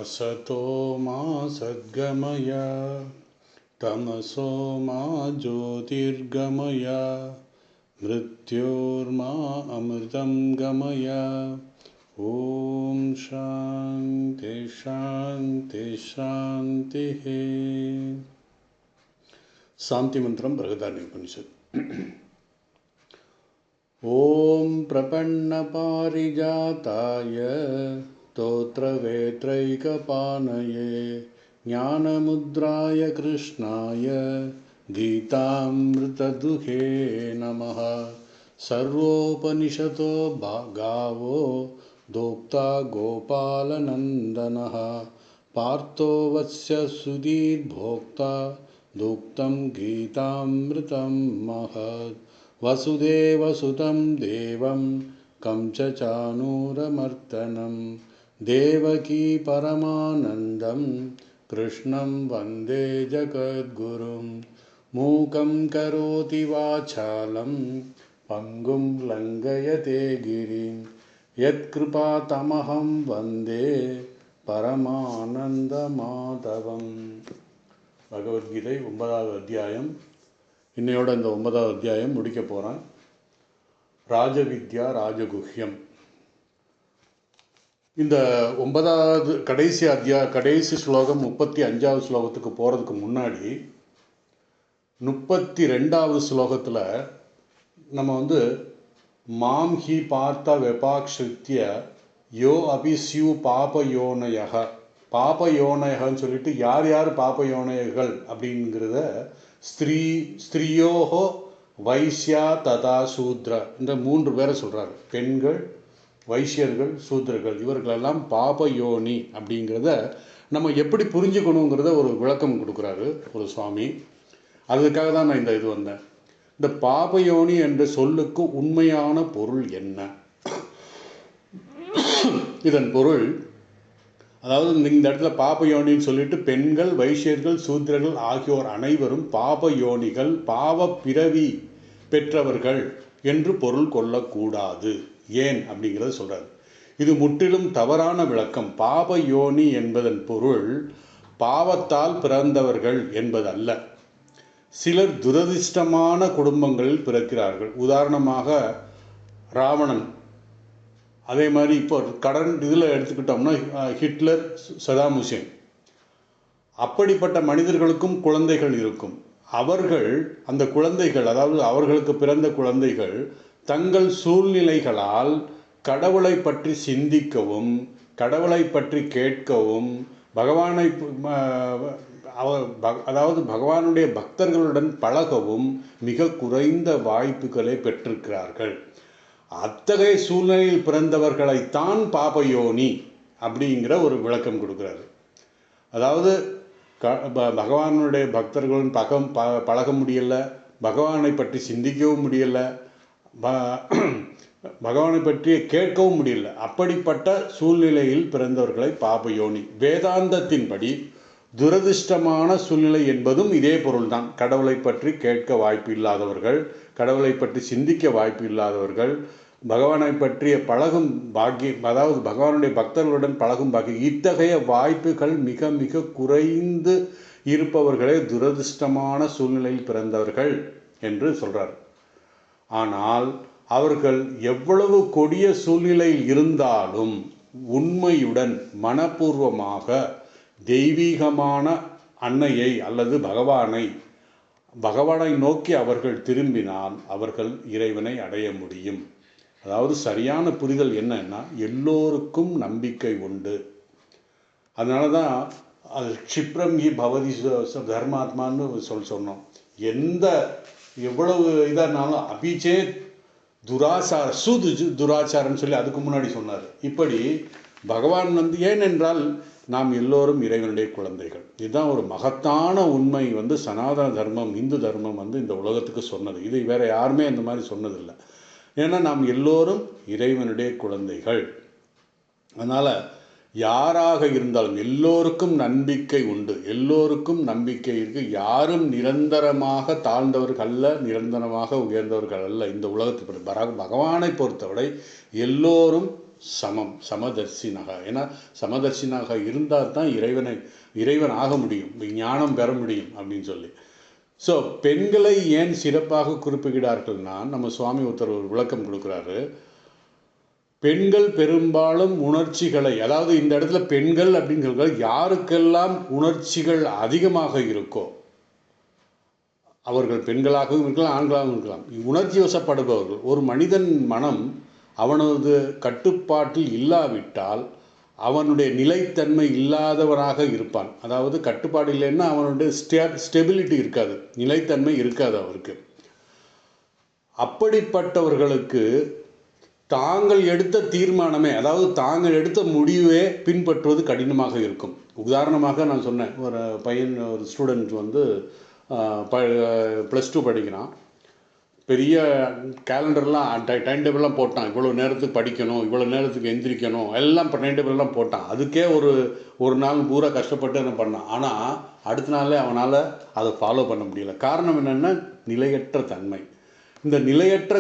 असतो मा सद्गमय तमसो मा ज्योतिर्गमय मृत्योर्मा अमृतं गमय। ओम शांति शांति शांतिः। शांति मंत्रम बृहदारण्यकोपनिषत्। ओम प्रपन्न पारिजाताय स्तोत्रवेत्रैकपाणये ज्ञानमुद्राय कृष्णाय गीतामृतदुहे नमः। सर्वोपनिषतो गावो दोक्ता गोपालनन्दनः पार्थो वत्स्य सुधीर्भोक्ता दुक्तं गीतामृतं महत्। वसुदेवसुतं देवं कंसचाणूरमर्दनं देवकी परमानन्दं कृष्णं वन्दे जगद्गुरुं। मूकं करोति वाचालं पङ्गुं लङ्घयते गिरिं यत्कृपातमहं वन्दे பரமானந்தமாதவம். பகவத்கீதை 9வது அத்தியாயம். இன்னையோட இந்த 9வது அத்தியாயம் முடிக்க போகிறேன். ராஜவித்யா ராஜகுஹ்யம். இந்த 9வது கடைசி ஸ்லோகம் 35வது ஸ்லோகத்துக்கு போகிறதுக்கு முன்னாடி 32வது ஸ்லோகத்தில் நம்ம மாம் ஹி பார்த்த வெபாக்ஷித்ய யோ அபிஸ்யூ பாபயோனயகன்னு சொல்லிட்டு யார் யார் பாபயோனயர்கள் அப்படிங்கிறத ஸ்திரியோஹோ வைஷ்யா ததா சூத்ர இந்த 3 பேரை சொல்கிறாரு. பெண்கள், வைஷ்யர்கள், சூத்ரர்கள், இவர்களெல்லாம் பாபயோனி அப்படிங்கிறத நம்ம எப்படி புரிஞ்சுக்கணுங்கிறத ஒரு விளக்கம் கொடுக்குறாரு ஒரு சுவாமி. அதுக்காக தான் நான் இது வந்தேன். இந்த பாபயோனி என்ற சொல்லுக்கு உண்மையான பொருள் என்ன? இதன் பொருள், அதாவது இந்த இடத்துல பாபயோனின்னு சொல்லிட்டு பெண்கள், வைஷ்யர்கள், சூத்திரர்கள் ஆகியோர் அனைவரும் பாபயோனிகள், பாவ பிறவி பெற்றவர்கள் என்று பொருள் கொள்ளக்கூடாது. ஏன் அப்படிங்கிறத சொல்றாரு. இது முற்றிலும் தவறான விளக்கம். பாபயோனி என்பதன் பொருள் பாவத்தால் பிறந்தவர்கள் என்பதல்ல. சிலர் துரதிர்ஷ்டமான குடும்பங்களில் பிறக்கிறார்கள். உதாரணமாக ராவணன், அதே மாதிரி இப்போ இதில் எடுத்துக்கிட்டோம்னா ஹிட்லர், சதாம் ஹுசேன், அப்படிப்பட்ட மனிதர்களுக்கும் குழந்தைகள் இருக்கும். அவர்கள் அந்த குழந்தைகள், அதாவது அவர்களுக்கு பிறந்த குழந்தைகள் தங்கள் சூழ்நிலைகளால் கடவுளை பற்றி சிந்திக்கவும், கடவுளை பற்றி கேட்கவும், பகவானை அதாவது பகவானுடைய பக்தர்களுடன் பழகவும் மிக குறைந்த வாய்ப்புகளை பெற்றிருக்கிறார்கள். அத்தகைய சூழ்நிலையில் பிறந்தவர்களைத்தான் பாபயோனி அப்படிங்கிற ஒரு விளக்கம் கொடுக்குறாரு. அதாவது பகவானுடைய பக்தர்களுடன் பழக முடியலை, பகவானை பற்றி சிந்திக்கவும் முடியலை, பகவானை பற்றி கேட்கவும் முடியல, அப்படிப்பட்ட சூழ்நிலையில் பிறந்தவர்களை பாபயோனி. வேதாந்தத்தின்படி துரதிர்ஷ்டமான சூழ்நிலை என்பதும் இதே பொருள்தான். கடவுளை பற்றி கேட்க வாய்ப்பு இல்லாதவர்கள், கடவுளை பற்றி சிந்திக்க வாய்ப்பு இல்லாதவர்கள், பகவானை பற்றிய பழகும் பாக்கியம், அதாவது பகவானுடைய பக்தர்களுடன் பழகும் பாக்கியம், இத்தகைய வாய்ப்புகள் மிக மிக குறைந்து இருப்பவர்களே துரதிர்ஷ்டமான சூழ்நிலையில் பிறந்தவர்கள் என்று சொல்றார். ஆனால் அவர்கள் எவ்வளவு கொடிய சூழ்நிலையில் இருந்தாலும் உண்மையுடன் மனப்பூர்வமாக தெய்வீகமான அன்னையை அல்லது பகவானை நோக்கி அவர்கள் திரும்பினால் அவர்கள் இறைவனை அடைய முடியும். அதாவது சரியான புரிதல் என்னன்னா, எல்லோருக்கும் நம்பிக்கை உண்டு. அதனால தான் அது க்ஷிப்ரம் ஹி பவதி தர்மாத்மான்னு சொன்னோம். எவ்வளவு இதானாலும் அபிச்சேத் துராச்சாரம்னு சொல்லி அதுக்கு முன்னாடி சொன்னார். இப்படி பகவான் ஏனென்றால் நாம் எல்லோரும் இறைவனுடைய குழந்தைகள். இதுதான் ஒரு மகத்தான உண்மை சனாதன தர்மம், இந்து தர்மம் இந்த உலகத்துக்கு சொன்னது. இது வேற யாருமே அந்த மாதிரி சொன்னதில்லை. ஏன்னா நாம் எல்லோரும் இறைவனுடைய குழந்தைகள். அதனால யாராக இருந்தாலும் எல்லோருக்கும் நம்பிக்கை உண்டு, எல்லோருக்கும் நம்பிக்கை இருக்கு. யாரும் நிரந்தரமாக தாழ்ந்தவர்கள் அல்ல, நிரந்தரமாக உயர்ந்தவர்கள் அல்ல. இந்த உலகத்துக்கு பகவானை பொறுத்தவரை எல்லோரும் சமம், சமதர்சினாக. ஏன்னா சமதர்சினாக இருந்தால் தான் இறைவன் ஆக முடியும், ஞானம் பெற முடியும் அப்படின்னு சொல்லி. ஸோ பெண்களை ஏன் சிறப்பாக குறிப்பிடுகிறார்கள்னா, நம்ம சுவாமி ஒருத்தர் ஒரு விளக்கம் கொடுக்குறாரு. பெண்கள் பெரும்பாலும் உணர்ச்சிகளை, அதாவது இந்த இடத்துல பெண்கள் அப்படின்னு சொல்ற யாருக்கெல்லாம் உணர்ச்சிகள் அதிகமாக இருக்கோ, அவர்கள் பெண்களாகவும் இருக்கலாம், ஆண்களாகவும் இருக்கலாம், உணர்ச்சி வசப்படுபவர்கள். ஒரு மனிதன் மனம் அவனது கட்டுப்பாட்டில் இல்லாவிட்டால் அவனுடைய நிலைத்தன்மை இல்லாதவராக இருப்பான். அதாவது கட்டுப்பாடு இல்லைன்னா அவனுடைய ஸ்டெபிலிட்டி இருக்காது, நிலைத்தன்மை இருக்காது அவருக்கு. அப்படிப்பட்டவர்களுக்கு தாங்கள் எடுத்த தீர்மானமே, அதாவது தாங்கள் எடுத்த முடிவே பின்பற்றுவது கடினமாக இருக்கும். உதாரணமாக நான் சொன்னேன், ஒரு பையன், ஒரு ஸ்டூடெண்ட் வந்து +2 படிக்கிறான். பெரிய கேலண்டர்லாம் டைம் டேபிள்லாம் போட்டான். இவ்வளோ நேரத்துக்கு படிக்கணும், இவ்வளோ நேரத்துக்கு எந்திரிக்கணும், எல்லாம் டைம் டேபிள்லாம் போட்டான். அதுக்கே ஒரு நாள் பூரா கஷ்டப்பட்டு என்ன பண்ணான். ஆனால் அடுத்த நாளே அவனால் அதை ஃபாலோ பண்ண முடியல. காரணம் என்னென்னா நிலையற்ற தன்மை. இந்த நிலையற்ற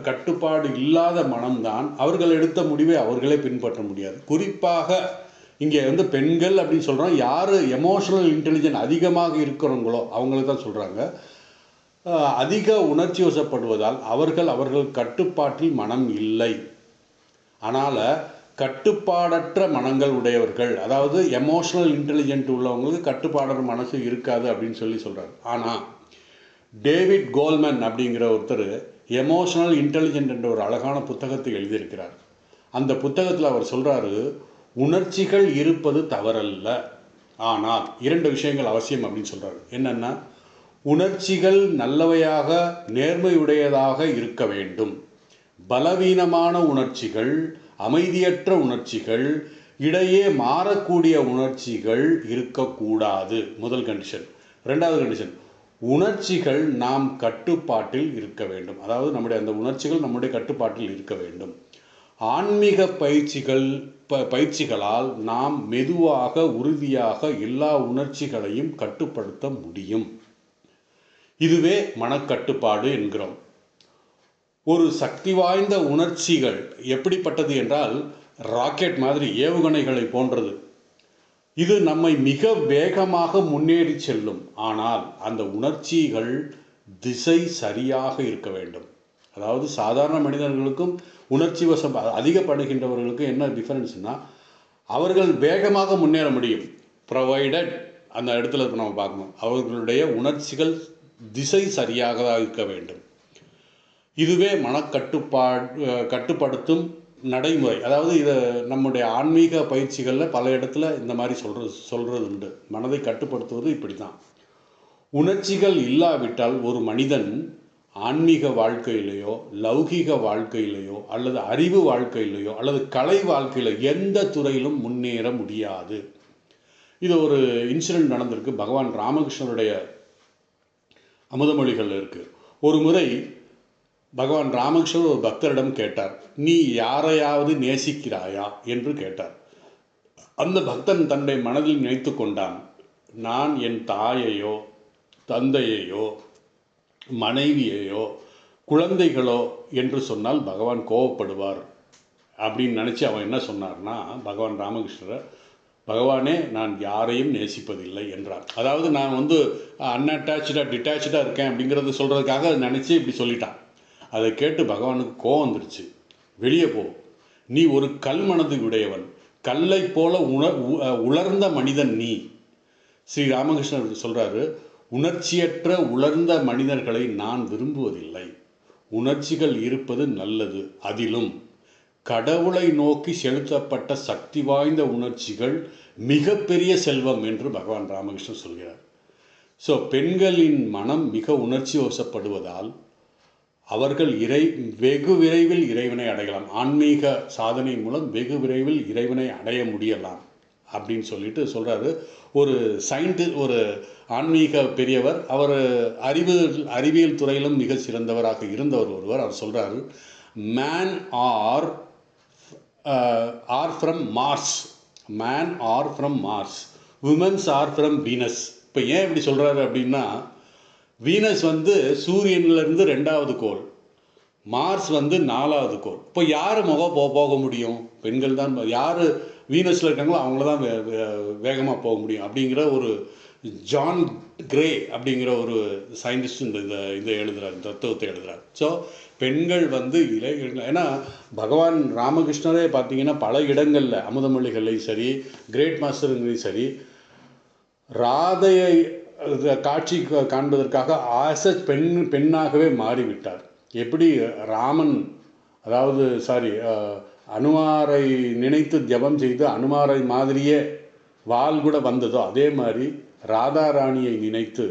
கட்டுப்பாடு இல்லாத மனம்தான் அவர்கள் எடுத்த முடிவை அவர்களே பின்பற்ற முடியாது. குறிப்பாக இங்கே வந்து பெண்கள் அப்படின்னு சொல்கிறோம். யார் எமோஷனல் இன்டெலிஜென்ஸ் அதிகமாக இருக்கிறவங்களோ அவங்களுக்கு தான் சொல்கிறாங்க. அதிக உணர்ச்சி வசப்படுவதால் அவர்கள் கட்டுப்பாட்டில் மனம் இல்லை. ஆனால் கட்டுப்பாடற்ற மனங்கள் உடையவர்கள், அதாவது எமோஷனல் இன்டெலிஜென்ட் உள்ளவங்களுக்கு கட்டுப்பாடற்ற மனசு இருக்காது அப்படின்னு சொல்கிறார். ஆனால் டேவிட் கோல்மன் அப்படிங்கிற ஒருத்தர் எமோஷனல் இன்டெலிஜென்ட் என்ற ஒரு அழகான புத்தகத்தை எழுதியிருக்கிறார். அந்த புத்தகத்தில் அவர் சொல்கிறாரு, உணர்ச்சிகள் இருப்பது தவறல்ல, ஆனால் 2 விஷயங்கள் அவசியம் அப்படின்னு சொல்கிறார். என்னென்னா, உணர்ச்சிகள் நல்லவையாக நேர்மையுடையதாக இருக்க வேண்டும். பலவீனமான உணர்ச்சிகள், அமைதியற்ற உணர்ச்சிகள், இடையே மாறக்கூடிய உணர்ச்சிகள் இருக்கக்கூடாது. முதல் கண்டிஷன். 2வது கண்டிஷன், உணர்ச்சிகள் நாம் கட்டுப்பாட்டில் இருக்க வேண்டும். அதாவது நம்முடைய அந்த உணர்ச்சிகள் நம்முடைய கட்டுப்பாட்டில் இருக்க வேண்டும். ஆன்மீக பயிற்சிகளால் நாம் மெதுவாக, உறுதியாக எல்லா உணர்ச்சிகளையும் கட்டுப்படுத்த முடியும். இதுவே மனக்கட்டுப்பாடு என்கிறோம். ஒரு சக்தி வாய்ந்த உணர்ச்சிகள் எப்படிப்பட்டது என்றால், ராக்கெட் மாதிரி, ஏவுகணைகளை போன்றது. இது நம்மை மிக வேகமாக முன்னேறி செல்லும். ஆனால் அந்த உணர்ச்சிகள் திசை சரியாக இருக்க வேண்டும். அதாவது சாதாரண மனிதர்களுக்கும் உணர்ச்சி வசம் அதிகப்படுகின்றவர்களுக்கும் என்ன டிஃபரன்ஸ்னால், அவர்கள் வேகமாக முன்னேற முடியும், ப்ரொவைடட் அந்த இடத்துல நம்ம பார்க்கணும், அவர்களுடைய உணர்ச்சிகள் திசை சரியாக இருக்க வேண்டும். இதுவே கட்டுப்படுத்தும் நடைமுறை. அதாவது இதை நம்முடைய ஆன்மீக பயிற்சிகளில் பல இடத்துல இந்த மாதிரி சொல்கிறது உண்டு. மனதை கட்டுப்படுத்துவது இப்படி தான். உணர்ச்சிகள் இல்லாவிட்டால் ஒரு மனிதன் ஆன்மீக வாழ்க்கையிலையோ, லௌகீக வாழ்க்கையிலையோ, அல்லது அறிவு வாழ்க்கையிலையோ, அல்லது கலை வாழ்க்கையில எந்த துறையிலும் முன்னேற முடியாது. இது ஒரு இன்சிடென்ட் நடந்திருக்கு. பகவான் ராமகிருஷ்ணருடைய அமுதமொழிகள் இருக்குது. ஒரு முறை பகவான் ராமகிருஷ்ணர் ஒரு பக்தரிடம் கேட்டார், நீ யாரையாவது நேசிக்கிறாயா என்று கேட்டார். அந்த பக்தன் தன்னுடைய மனதில் நினைத்து கொண்டான், நான் என் தாயையோ, தந்தையையோ, மனைவியையோ, குழந்தைகளோ என்று சொன்னால் பகவான் கோபப்படுவார் அப்படின்னு நினச்சி அவன் என்ன சொன்னார்னா, பகவான் ராமகிருஷ்ணர், பகவானே நான் யாரையும் நேசிப்பதில்லை என்றார். அதாவது நான் வந்து அன்அட்டாச்சாக டிட்டாச்சாக இருக்கேன் அப்படிங்கிறது சொல்கிறதுக்காக நினச்சி இப்படி சொல்லிட்டான். அதை கேட்டு பகவானுக்கு கோபம் வந்துருச்சு. வெளியே போ, நீ ஒரு கல் மனது உடையவன், கல்லை போல உலர்ந்த மனிதன் நீ. ஸ்ரீ ராமகிருஷ்ணர் சொல்கிறாரு, உணர்ச்சியற்ற உலர்ந்த மனிதர்களை நான் விரும்புவதில்லை. உணர்ச்சிகள் இருப்பது நல்லது. அதிலும் கடவுளை நோக்கி செலுத்தப்பட்ட சக்தி வாய்ந்த உணர்ச்சிகள் மிகப்பெரிய செல்வம் என்று பகவான் ராமகிருஷ்ணன் சொல்கிறார். ஸோ பெண்களின் மனம் மிக உணர்ச்சி வசப்படுவதால் அவர்கள் வெகு விரைவில் இறைவனை அடையலாம். ஆன்மீக சாதனை மூலம் வெகு விரைவில் இறைவனை அடைய முடியலாம் அப்படின்னு சொல்கிறாரு. ஒரு ஒரு ஆன்மீக பெரியவர், அவர் அறிவியல் துறையிலும் மிக சிறந்தவராக இருந்தவர் ஒருவர். அவர் சொல்கிறாரு, man are from Mars, man are from Mars, womens are from Venus. இப்போ ஏன் இப்படி சொல்கிறாரு அப்படின்னா, வீனஸ் வந்து சூரியனிலிருந்து 2வது கோள், மார்ஸ் வந்து 4வது கோள். இப்போ யார் போக முடியும்? பெண்கள் தான். யார் வீனஸில் இருக்காங்களோ அவங்கள தான் வேகமாக போக முடியும் அப்படிங்கிற ஒரு ஜான் கிரே அப்படிங்கிற ஒரு சயின்டிஸ்ட் இந்த இதை எழுதுகிறார், தத்துவத்தை எழுதுகிறார். ஸோ பெண்கள் வந்து ஏன்னா பகவான் ராமகிருஷ்ணரே பார்த்தீங்கன்னா பல இடங்களில் அமுதமொழிகள்லையும் சரி, கிரேட் மாஸ்டருங்களையும் சரி, ராதையை காட்சி காண்பதற்காக பெண்ணாகவே மாறிவிட்டார். எப்படி ராமன், அதாவது அனுமாரை நினைத்து ஜபம் செய்து அனுமாரை மாதிரியே வாள் கூட வந்ததோ, அதே மாதிரி ராதாராணியை நினைத்து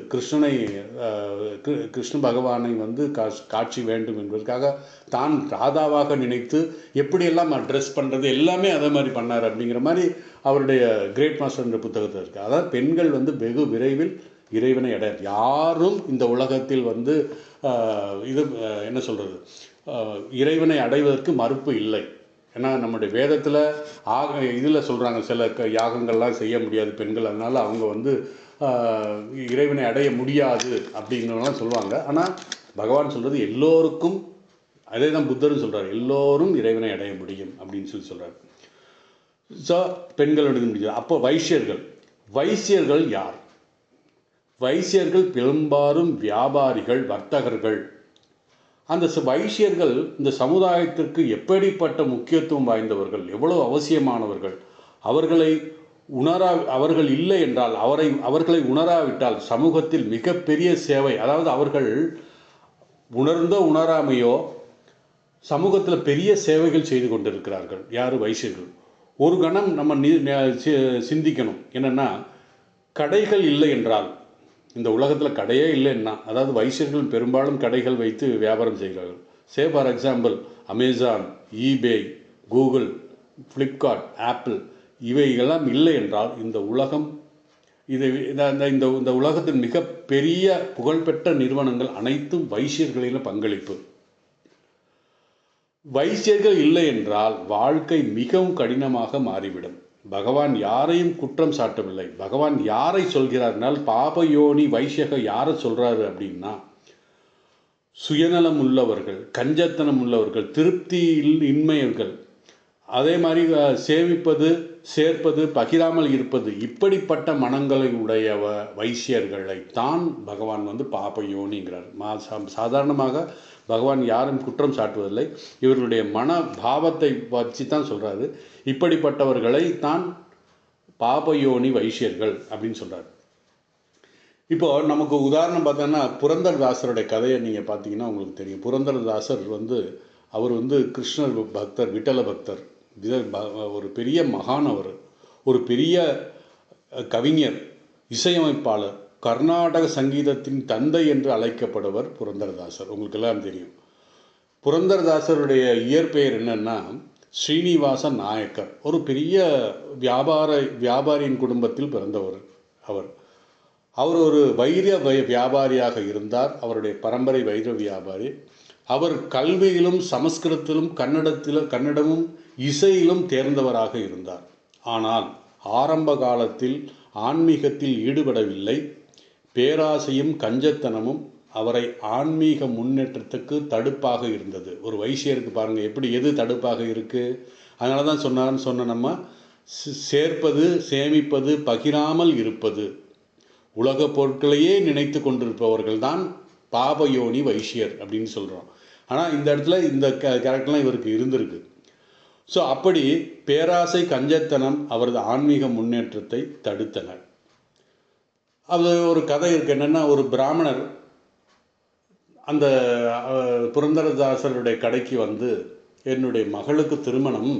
கிருஷ்ண பகவானை வந்து காட்சி வேண்டும் என்பதற்காக தான் ராதாவாக நினைத்து எப்படியெல்லாம் அட்ரெஸ் பண்ணுறது எல்லாமே அதே மாதிரி பண்ணார் அப்படிங்கிற மாதிரி அவருடைய கிரேட் மாஸ்டர் என்ற புத்தகத்தில் இருக்குது. அதாவது பெண்கள் வந்து வெகு விரைவில் இறைவனை அடையாது. யாரும் இந்த உலகத்தில் வந்து இது என்ன சொல்கிறது, இறைவனை அடைவதற்கு மறுப்பு இல்லை. ஏன்னா நம்முடைய வேதத்தில் இதில் சொல்கிறாங்க, சில யாகங்கள்லாம் செய்ய முடியாது பெண்கள், அதனால் அவங்க வந்து இறைவனை அடைய முடியாது அப்படிங்கிறவங்களாம் சொல்லுவாங்க. ஆனால் பகவான் சொல்கிறது எல்லோருக்கும், அதே தான் புத்தரும் சொல்கிறார், எல்லோரும் இறைவனை அடைய முடியும் அப்படின்னு சொல்கிறார். ஸோ பெண்கள் எடுக்க முடியாது. அப்போ வைசியர்கள் யார்? வைசியர்கள் பெரும்பாலும் வியாபாரிகள், வர்த்தகர்கள். அந்த வைசியர்கள் இந்த சமுதாயத்திற்கு எப்படிப்பட்ட முக்கியத்துவம் வாய்ந்தவர்கள், எவ்வளவு அவசியமானவர்கள். அவர்கள் இல்லை என்றால், அவர்களை உணராவிட்டால் சமூகத்தில் மிகப்பெரிய சேவை, அதாவது அவர்கள் உணர்ந்தோ உணராமையோ சமூகத்தில் பெரிய சேவைகள் செய்து கொண்டிருக்கிறார்கள். யார்? வைசியர்கள். ஒரு கணம் நம்ம சிந்திக்கணும். என்னென்னா, கடைகள் இல்லை என்றால், இந்த உலகத்தில் கடையே இல்லைன்னா, அதாவது வைசியர்கள் பெரும்பாலும் கடைகள் வைத்து வியாபாரம் செய்கிறார்கள். For example Amazon, eBay, Google, Flipkart, apple இவையெல்லாம் இல்லை என்றால் இந்த உலகம் இந்த உலகத்தின் மிக பெரிய புகழ்பெற்ற நிறுவனங்கள் அனைத்தும் வைசியர்களின் பங்களிப்பு. வைசியர்கள் இல்லை என்றால் வாழ்க்கை மிகவும் கடினமாக மாறிவிடும். பகவான் யாரையும் குற்றம் சாட்டவில்லை. பகவான் யாரை சொல்கிறார்னால், பாபயோனி வைசியக யாரை சொல்கிறாரு அப்படின்னா, சுயநலம் உள்ளவர்கள், கஞ்சத்தனம் உள்ளவர்கள், திருப்தி இன்மையர்கள், அதே மாதிரி சேமிப்பது, சேர்ப்பது, பகிராமல் இருப்பது, இப்படிப்பட்ட மனங்களை உடைய வைசியர்களை தான் பகவான் வந்து பாபயோனிங்கிறார். சாதாரணமாக பகவான் யாரும் குற்றம் சாட்டுவதில்லை, இவர்களுடைய மன பாவத்தை வச்சு தான் சொல்கிறாரு. இப்படிப்பட்டவர்களை தான் பாபயோனி வைசியர்கள் அப்படின்னு சொல்கிறார். இப்போது நமக்கு உதாரணம் பார்த்தோன்னா, புரந்தரதாசருடைய கதையை நீங்கள் பார்த்தீங்கன்னா உங்களுக்கு தெரியும். புரந்தரதாசர் வந்து அவர் வந்து கிருஷ்ணர் பக்தர், விட்டல பக்தர், ஒரு பெரிய மகான். அவர் ஒரு பெரிய கவிஞர், இசையமைப்பாளர், கர்நாடக சங்கீதத்தின் தந்தை என்று அழைக்கப்படுவர் புரந்தரதாசர். உங்களுக்கு எல்லாம் தெரியும். புரந்தரதாசருடைய இயற்பெயர் என்னன்னா ஸ்ரீனிவாச நாயக்கர். ஒரு பெரிய வியாபாரியின் குடும்பத்தில் பிறந்தவர் அவர் ஒரு வைர வியாபாரியாக இருந்தார். அவருடைய பரம்பரை வைர வியாபாரி. அவர் கல்வியிலும் சமஸ்கிருதத்திலும் கன்னடமும் இசையிலும் தேர்ந்தவராக இருந்தார். ஆனால் ஆரம்ப காலத்தில் ஆன்மீகத்தில் ஈடுபடவில்லை. பேராசையும் கஞ்சத்தனமும் அவரை ஆன்மீக முன்னேற்றத்துக்கு தடுப்பாக இருந்தது. ஒரு வைசியருக்கு பாருங்கள் எப்படி எது தடுப்பாக இருக்குது. அதனால தான் சொன்ன நம்ம சேர்ப்பது, சேமிப்பது, பகிராமல் இருப்பது, உலக பொருட்களையே நினைத்து கொண்டிருப்பவர்கள் தான் பாபயோனி வைசியர் அப்படின்னு சொல்கிறோம். ஆனால் இந்த இடத்துல இந்த கேரக்டர்லாம் இவருக்கு இருந்திருக்கு. ஸோ அப்படி பேராசை, கஞ்சத்தனம் அவரது ஆன்மீக முன்னேற்றத்தை தடுத்தனர். அது ஒரு கதை இருக்குது. என்னென்னா, ஒரு பிராமணர் அந்த புரந்தரதாசருடைய கடைக்கு வந்து, என்னுடைய மகளுக்கு திருமணம்,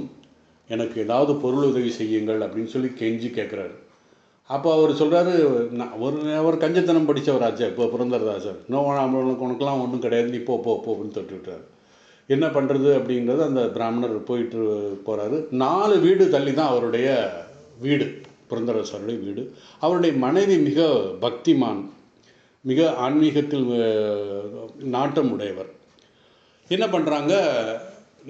எனக்கு ஏதாவது பொருள் உதவி செய்யுங்கள் அப்படின்னு சொல்லி கெஞ்சி கேட்குறாரு. அப்போ அவர் சொல்கிறாரு, அவர் கஞ்சத்தனம் படித்தவராச்சே இப்போ புரந்தரதாசர், உனக்கெல்லாம் ஒன்றும் கிடையாது, நீ போ அப்படின்னு தொட்டு விட்டார். என்ன பண்ணுறது அப்படிங்கிறது அந்த பிராமணர் போயிட்டு போகிறாரு. 4 வீடு தள்ளி தான் அவருடைய வீடு, புரந்தரதாசருடைய வீடு. அவருடைய மனைவி மிக பக்திமான், மிக ஆன்மீகத்தில் நாட்டம் உடையவர். என்ன பண்ணுறாங்க,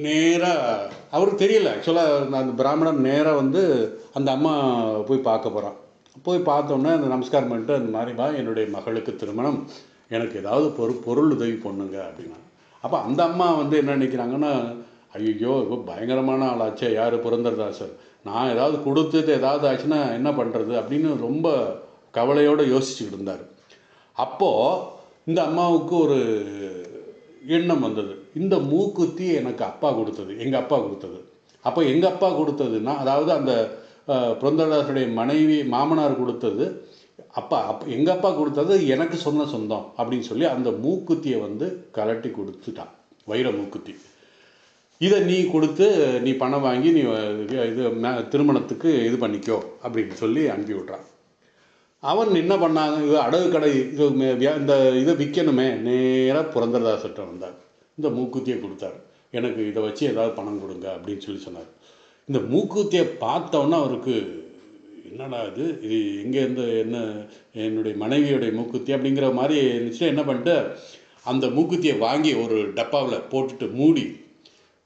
நேராக அவருக்கு தெரியல. ஆக்சுவலாக அந்த பிராமணர் நேராக வந்து அந்த அம்மா போய் பார்க்க போகிறான். போய் பார்த்தோன்னே அந்த நமஸ்காரம் பண்ணிட்டு, அந்த மாதிரி என்னுடைய மகளுக்கு திருமணம், எனக்கு ஏதாவது பொருள் உதவி பண்ணுங்க அப்படின்னா. அப்போ அந்த அம்மா வந்து என்ன நினைக்கிறாங்கன்னா, ஐயோ இப்போ பயங்கரமான ஆளாச்சே யார் புரந்தரதாசர், நான் ஏதாவது கொடுத்தது ஏதாவது ஆச்சுன்னா என்ன பண்ணுறது அப்படின்னு ரொம்ப கவலையோடு யோசிச்சுக்கிட்டு இருந்தார். அப்போது இந்த அம்மாவுக்கு ஒரு எண்ணம் வந்தது, இந்த மூக்குத்தி எனக்கு அப்பா கொடுத்தது, எங்கள் அப்பா கொடுத்தது. அப்போ எங்கள் அப்பா கொடுத்ததுன்னா, அதாவது அந்த புரந்தரதாசருடைய மனைவி மாமனார் கொடுத்தது எங்கள் அப்பா கொடுத்தது எனக்கு சொந்தம் அப்படின்னு சொல்லி அந்த மூக்குத்தியை வந்து கலட்டி கொடுத்துட்டான், வைர மூக்குத்தி. இதை நீ கொடுத்து நீ பணம் வாங்கி நீ இது திருமணத்துக்கு இது பண்ணிக்கோ அப்படின்னு சொல்லி அனுப்பி விட்றான். அவன் என்ன பண்ணாங்க, இது அடகு கடை இது இந்த இதை விற்கணுமே, நேராக புரந்தரதாசர்கிட்ட வந்தார். இந்த மூக்குத்தியை கொடுத்தார், எனக்கு இதை வச்சு ஏதாவது பணம் கொடுங்க அப்படின்னு சொல்லி சொன்னார். இந்த மூக்குத்தியை பார்த்தோன்னா அவருக்கு என்னடா இது எங்கேருந்து என்ன என்னுடைய மனைவியுடைய மூக்குத்தி அப்படிங்கிற மாதிரி இருந்துச்சுன்னா என்ன பண்ணிட்டு அந்த மூக்குத்தியை வாங்கி ஒரு டப்பாவில் போட்டுட்டு மூடி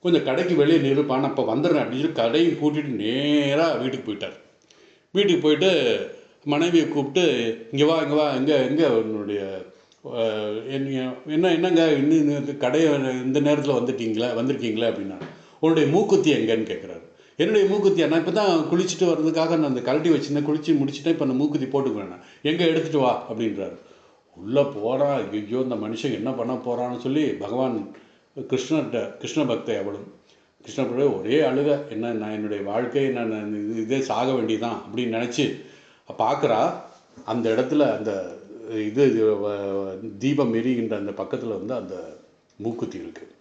கொஞ்சம் கடைக்கு வெளியே நிறுப்பான், அப்போ வந்துடுறேன் அப்படின்னு சொல்லி கடையும் பூட்டிட்டு நேராக வீட்டுக்கு போயிட்டார். வீட்டுக்கு போயிட்டு மனைவியை கூப்பிட்டு, இங்கே வா எங்கே உன்னுடைய என்னங்க இன்னும் கடையை இந்த நேரத்தில் வந்திருக்கீங்களே அப்படின்னா, உன்னுடைய மூக்குத்தி எங்கன்னு கேட்குறாரு. என்னுடைய மூக்குத்தி நான் இப்போ தான் குளிச்சுட்டு வர்றதுக்காக நான் அந்த கழட்டி வச்சுருந்தேன், குளிச்சு முடிச்சுட்டேன், இப்போ அந்த மூக்குத்தி போட்டுக்குவேன், எங்கே எடுத்துகிட்டு வா அப்படின்றாரு. உள்ளே போகிறான். ஐயோ இந்த மனுஷன் என்ன பண்ண போகிறான்னு சொல்லி பகவான் கிருஷ்ண பக்தை அவளும் கிருஷ்ண ஒரே அழுக, என்ன நான் என்னுடைய வாழ்க்கையை நான் இதே சாக வேண்டியதான் அப்படின்னு நினச்சி பார்க்குறா. அந்த இடத்துல அந்த இது தீபம் எரிகின்ற அந்த பக்கத்தில் வந்து அந்த மூக்குத்தி இருக்குது.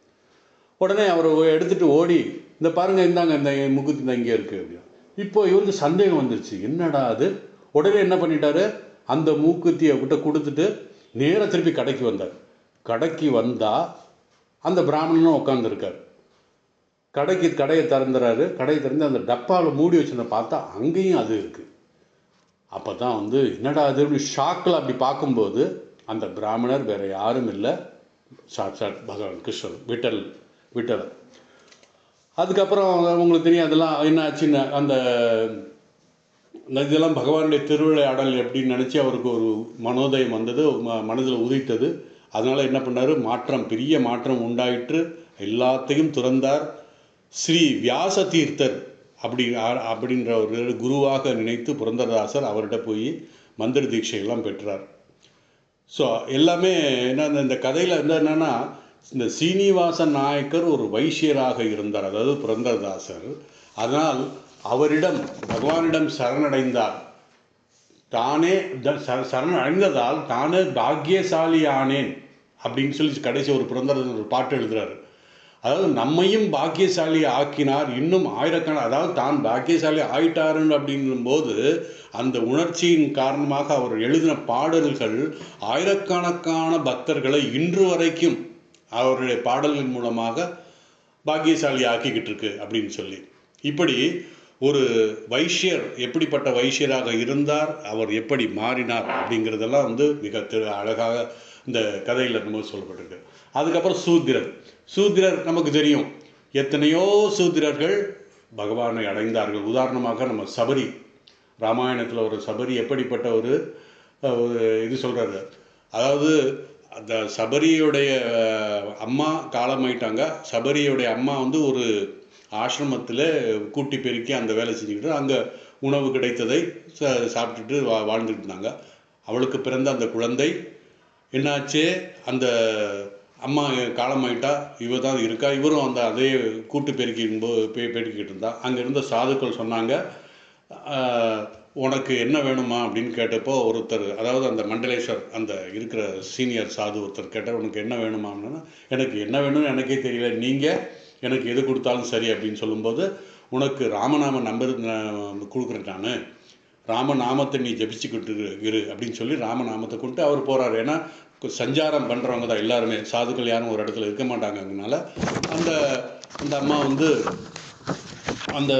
உடனே அவர் எடுத்துகிட்டு ஓடி, இந்த பாருங்கள் இந்தாங்க இந்த மூக்குத்தி தான் இங்கே இருக்குது அப்படின்னு. இப்போ இவருக்கு சந்தேகம் வந்துருச்சு, என்னடா அது. உடனே என்ன பண்ணிட்டாரு, அந்த மூக்குத்தியை விட்ட கொடுத்துட்டு நேராக திருப்பி கடைக்கு வந்தார். கடைக்கு வந்தால் அந்த பிராமணனும் உட்காந்துருக்கார். கடையை திறந்துறாரு. கடையை திறந்து அந்த டப்பாவில் மூடி வச்சுருந்த பார்த்தா அங்கேயும் அது இருக்குது. அப்போ தான் வந்து என்னடா அது ஷாக்கில் அப்படி பார்க்கும்போது அந்த பிராமணர் வேறு யாரும் இல்லை, சாட்சாத் பகவான் கிருஷ்ணன் விட்டல். அதுக்கப்புறம் உங்களுக்கு தெரியும் அதெல்லாம் என்ன ஆச்சுன்னு, அந்த இதெல்லாம் பகவானுடைய திருவிளையாடல் எப்படின்னு நினச்சி அவருக்கு ஒரு மனோதயம் வந்தது, மனதில் உதித்தது. அதனால் என்ன பண்ணார், பெரிய மாற்றம் உண்டாயிற்று. எல்லாத்தையும் துறந்தார். ஸ்ரீ வியாச தீர்த்தர் அப்படின்ற ஒரு குருவாக நினைத்து புரந்தரதாசர் அவர்கிட்ட போய் மந்திர தீட்சையெல்லாம் பெற்றார். ஸோ எல்லாமே என்ன இந்த கதையில் என்னன்னா, இந்த சீனிவாச நாயக்கர் ஒரு வைசியராக இருந்தார், அதாவது புரந்தரதாசர். அதனால் அவரிடம் பகவானிடம் சரணடைந்தார். தானே சரணடைந்ததால் தானே பாக்கியசாலி ஆனேன் அப்படின்னு சொல்லி கடைசி ஒரு புரந்தரதாசர் ஒரு பாட்டு எழுதுறாரு. அதாவது நம்மையும் பாக்கியசாலி ஆக்கினார், இன்னும் ஆயிரக்கணக்கான, அதாவது தான் பாக்கியசாலி ஆயிட்டாருன்னு அப்படிங்கும்போது அந்த உணர்ச்சியின் காரணமாக அவர் எழுதின பாடல்கள் ஆயிரக்கணக்கான பக்தர்களை இன்று வரைக்கும் அவருடைய பாடல்களின் மூலமாக பாக்கியசாலி ஆக்கிக்கிட்டு இருக்கு அப்படின்னு சொல்லி. இப்படி ஒரு வைசியர் எப்படிப்பட்ட வைசியராக இருந்தார், அவர் எப்படி மாறினார் அப்படிங்கிறதெல்லாம் வந்து மிக அழகாக இந்த கதையில் நம்ம சொல்லப்பட்டிருக்கு. அதுக்கப்புறம் சூத்திரர் நமக்கு தெரியும், எத்தனையோ சூத்திரர்கள் பகவானை அடைந்தார்கள். உதாரணமாக நம்ம சபரி, ராமாயணத்தில் ஒரு சபரி எப்படிப்பட்ட ஒரு இது சொல்கிறாரு. அதாவது அந்த சபரியுடைய அம்மா காலமாயிட்டாங்க. சபரியுடைய அம்மா வந்து ஒரு ஆசிரமத்தில் கூட்டி பெருக்கி அந்த வேலை செஞ்சுக்கிட்டு அங்கே உணவு கிடைத்ததை சாப்பிட்டுட்டு வாழ்ந்துட்டு இருந்தாங்க. அவளுக்கு பிறந்த அந்த குழந்தை என்னாச்சு, அந்த அம்மா காலமாயிட்டா, இவ தான் இருக்கா. இவரும் அந்த அதே கூட்டு பெருக்கிக்கிட்டு இருந்தா. அங்கே இருந்த சாதுக்கள் சொன்னாங்க, உனக்கு என்ன வேணுமா அப்படின்னு கேட்டப்போ ஒருத்தர், அதாவது அந்த மண்டலேஸ்வர் அந்த இருக்கிற சீனியர் சாது ஒருத்தர் கேட்டார், உனக்கு என்ன வேணுமான்னா, எனக்கு என்ன வேணும்னு எனக்கே தெரியல, நீங்கள் எனக்கு எது கொடுத்தாலும் சரி அப்படின்னு சொல்லும்போது, உனக்கு ராமநாம நம்பர் கொடுக்குறேன், நான் ராமநாமத்தை நீ ஜபிச்சுக்கிட்டு இரு அப்படின்னு சொல்லி ராமநாமத்தை கொண்டு அவர் போகிறார். ஏன்னா சஞ்சாரம் பண்ணுறவங்க தான் எல்லாருமே, சாதுக்கள் யாரும் ஒரு இடத்துல இருக்க மாட்டாங்கனால அந்த அம்மா வந்து அந்த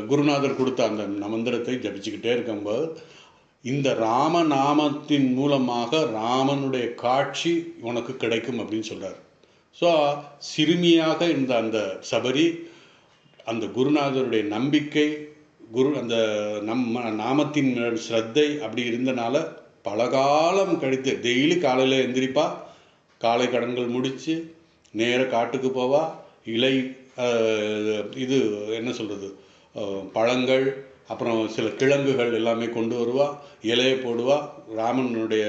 குருநாதர் கொடுத்த அந்த மந்திரத்தை ஜபிச்சுக்கிட்டே இருக்கும்போது இந்த ராமநாமத்தின் மூலமாக ராமனுடைய காட்சி உனக்கு கிடைக்கும் அப்படின்னு சொல்கிறார். ஸோ சிறுமியாக இருந்த அந்த சபரி அந்த குருநாதருடைய நம்பிக்கை, அந்த நாமத்தின் ஸ்ரத்தை அப்படி இருந்தனால பல காலம் கழித்து டெய்லி காலையில் எந்திரிப்பா, காலை கடன்கள் முடித்து நேர காட்டுக்கு போவா, இலை இது என்ன சொல்கிறது, பழங்கள், அப்புறம் சில கிழங்குகள் எல்லாமே கொண்டு வருவா, இலையை போடுவா, ராமனுடைய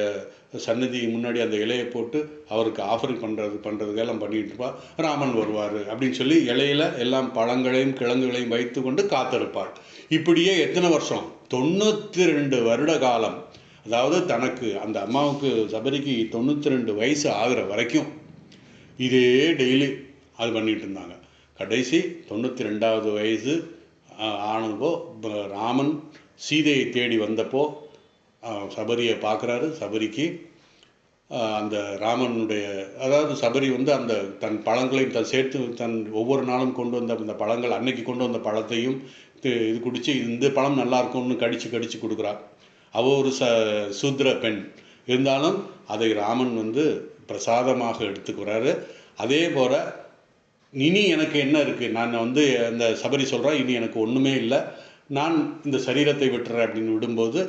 சன்னதி முன்னாடி அந்த இலையை போட்டு அவருக்கு ஆஃபரிங் பண்ணுறதுக்கெல்லாம் பண்ணிகிட்டு இருப்பா. ராமன் வருவார் அப்படின்னு சொல்லி இலையில எல்லாம் பழங்களையும் கிழங்குகளையும் வைத்து கொண்டு காத்திருப்பாள். இப்படியே எத்தனை வருஷம்? 92 வருட காலம். அதாவது தனக்கு அந்த அம்மாவுக்கு சபரிக்கு 92 வயசு ஆகிற வரைக்கும் இதே டெய்லி அது பண்ணிகிட்டு இருந்தாங்க. கடைசி 92வது வயசு ஆனப்போ ராமன் சீதையை தேடி வந்தப்போ சபரியை பார்க்குறாரு. சபரிக்கு அந்த ராமனுடைய, அதாவது சபரி வந்து அந்த தன் பழங்களையும் சேர்த்து தன் ஒவ்வொரு நாளும் கொண்டு வந்த அந்த பழங்கள், அன்னைக்கு கொண்டு வந்த பழத்தையும் இது குடித்து இந்த பழம் நல்லா இருக்கும்னு கடிச்சு கொடுக்குறார். அவள் ஒரு சூத்ர பெண் இருந்தாலும் அதை ராமன் வந்து பிரசாதமாக எடுத்துக்கிறாரு. அதே போல் இனி எனக்கு என்ன இருக்குது, நான் வந்து அந்த சபரி சொல்கிறேன், இனி எனக்கு ஒன்றுமே இல்லை, நான் இந்த சரீரத்தை விட்டுறேன் அப்படின்னு விடும்போது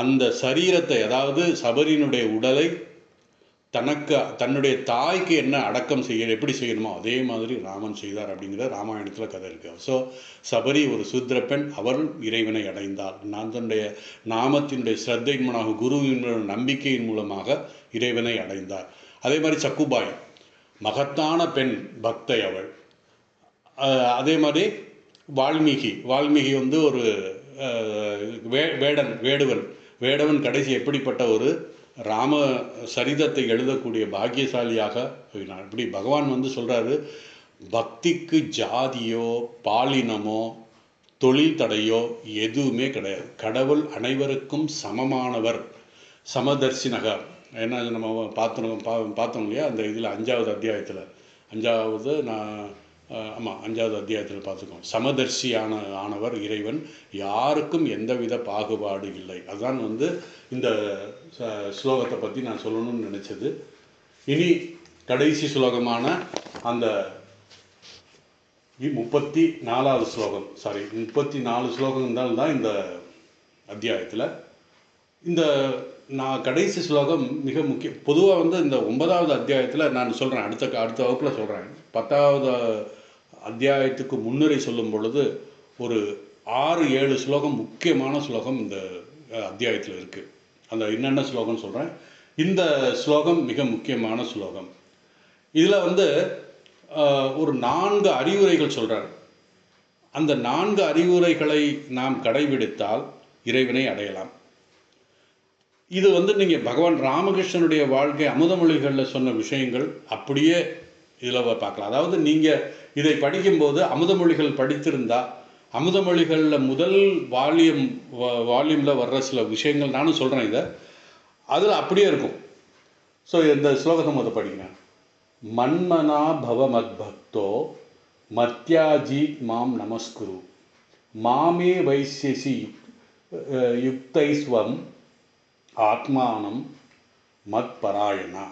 அந்த சரீரத்தை, அதாவது சபரியினுடைய உடலை தன்னுடைய தாய்க்கு என்ன அடக்கம் எப்படி செய்யணுமோ அதே மாதிரி ராமன் செய்தார் அப்படிங்கிற ராமாயணத்தில் கதை இருக்கு. ஸோ சபரி ஒரு சூத்ர பெண், அவள் இறைவனை அடைந்தாள். நான் தன்னுடைய நாமத்தினுடைய ஸ்ரத்தையின் மூலமாக, குருவின் நம்பிக்கையின் மூலமாக இறைவனை அடைந்தார். அதே மாதிரி சக்குபாய் மகத்தான பெண், பக்தை அவள். அதே மாதிரி வால்மீகி வந்து ஒரு வேடவன் கடைசி எப்படிப்பட்ட ஒரு ராம சரிதத்தை எழுதக்கூடிய பாக்கியசாலியாக போயினார். இப்படி பகவான் வந்து சொல்கிறாரு, பக்திக்கு ஜாதியோ பாலினமோ தொழில் தடையோ எதுவுமே கிடையாது. கடவுள் அனைவருக்கும் சமமானவர், சமதர்சினகர். ஏன்னா நம்ம பார்த்தோம் இல்லையா அந்த இதில் 5வது அத்தியாயத்தில், 5வது அத்தியாயத்தில் பார்த்துக்கோம். ஆனவர் இறைவன், யாருக்கும் எந்தவித பாகுபாடு இல்லை. அதுதான் வந்து இந்த ஸ்லோகத்தை பற்றி நான் சொல்லணும்னு நினச்சது. இனி கடைசி ஸ்லோகமான அந்த 34வது ஸ்லோகம், 34 ஸ்லோகங்கள் தான் இந்த அத்தியாயத்தில். இந்த கடைசி ஸ்லோகம் மிக முக்கியம். பொதுவாக வந்து இந்த 9வது அத்தியாயத்தில் நான் சொல்கிறேன், அடுத்த வகுப்பில் சொல்கிறேன். 10வது அத்தியாயத்துக்கு முன்னுரை சொல்லும் பொழுது ஒரு 6-7 ஸ்லோகம் முக்கியமான ஸ்லோகம் இந்த அத்தியாயத்தில் இருக்குது. அந்த என்னென்ன ஸ்லோகம்னு சொல்கிறேன். இந்த ஸ்லோகம் மிக முக்கியமான ஸ்லோகம். இதில் வந்து ஒரு 4 அறிவுரைகள் சொல்கிறார். அந்த 4 அறிவுரைகளை நாம் கடைபிடித்தால் இறைவனை அடையலாம். இது வந்து நீங்கள் பகவான் ராமகிருஷ்ணனுடைய வாழ்க்கை அமுதமொழிகளில் சொன்ன விஷயங்கள் அப்படியே இதில் பார்க்கலாம். அதாவது நீங்கள் இதை படிக்கும்போது அமுதமொழிகள் படித்திருந்தால், அமுதமொழிகளில் முதல் வால்யூமில் வர்ற சில விஷயங்கள் நானும் சொல்கிறேன், இதை அதில் அப்படியே இருக்கும். ஸோ இந்த ஸ்லோகத்தை முதல் படிக்கிறேன். மன்மனா பவ மத் பக்தோ மத்யாஜி மாம் நமஸ்குரு மாமே வைசியசி யுக்தைஸ்வம் ஆத்மானம் மத்பராயணா.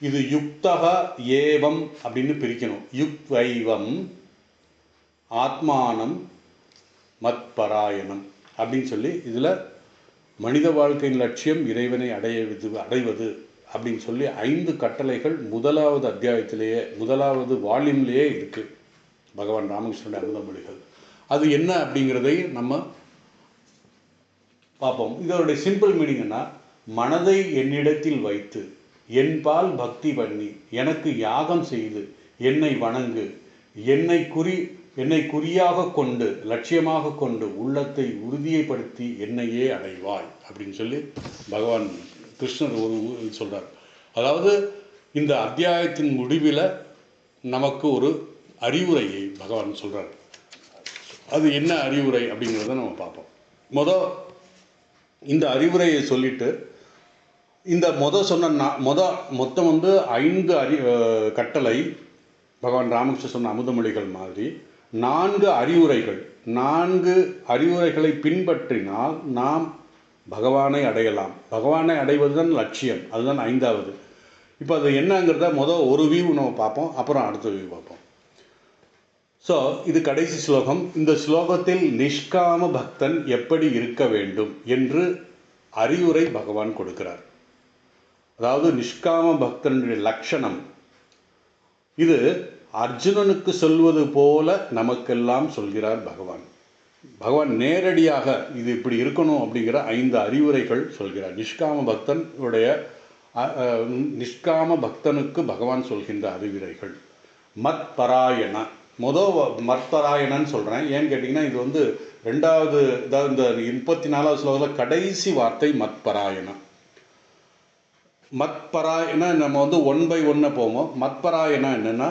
இது யுக்தக ஏவம் அப்படின்னு பிரிக்கணும். யுக்வைவம் ஆத்மானம் மத்பராயணம் அப்படின்னு சொல்லி இதில் மனித வாழ்க்கையின் லட்சியம் இறைவனை அடைவது அப்படின்னு சொல்லி 5 கட்டளைகள் 1வது அத்தியாயத்திலேயே 1வது வால்யூம்லேயே இருக்குது. பகவான் ராமகிருஷ்ணனுடைய அமுதமொழிகள். அது என்ன அப்படிங்கிறதை நம்ம பார்ப்போம். இதோடைய சிம்பிள் மீனிங்னா, மனதை என்னிடத்தில் வைத்து என்பால் பக்தி பண்ணி எனக்கு யாகம் செய்து என்னை வணங்கு, என்னை குறியாக கொண்டு லட்சியமாக கொண்டு உள்ளத்தை உறுதியைப்படுத்தி என்னையே அடைவாய் அப்படின்னு சொல்லி பகவான் கிருஷ்ணர் ஒரு சொல்கிறார். அதாவது இந்த அத்தியாயத்தின் முடிவில் நமக்கு ஒரு அறிவுரையை பகவான் சொல்கிறார். அது என்ன அறிவுரை அப்படிங்கிறத நம்ம பார்ப்போம். இந்த அறிவுரையை சொல்லிட்டு இந்த மொத்தம் வந்து 5 கட்டளை பகவான் ராமகிருஷ்ணன் சொன்ன அமுதமொழிகள் மாதிரி 4 அறிவுரைகளை பின்பற்றினால் நாம் பகவானை அடையலாம். பகவானை அடைவது தான் லட்சியம். அதுதான் 5வது. இப்போ அது என்னங்கிறத ஒரு வியூ நம்ம பார்ப்போம், அப்புறம் அடுத்த வியூ பார்ப்போம். ஸோ இது கடைசி ஸ்லோகம். இந்த ஸ்லோகத்தில் நிஷ்காம பக்தன் எப்படி இருக்க வேண்டும் என்று அறிவுரை பகவான் கொடுக்கிறார். அதாவது நிஷ்காம பக்தனுடைய லட்சணம் இது அர்ஜுனனுக்கு சொல்வது போல நமக்கெல்லாம் சொல்கிறார் பகவான். பகவான் நேரடியாக இது இப்படி இருக்கணும் அப்படிங்கிற 5 அறிவுரைகள் சொல்கிறார். நிஷ்காம பக்தனுக்கு பகவான் சொல்கின்ற அறிவுரைகள். மத் பராயண, மத்பராயணன்னு சொல்கிறேன். ஏன்னு கேட்டிங்கன்னா இது வந்து 2வது, அதாவது இந்த 34வது ஸ்லோகத்தில் கடைசி வார்த்தை மத்பராயணம். மத்பராயண நம்ம வந்து 1 by 1 போவோம். மத்பராயண என்னென்னா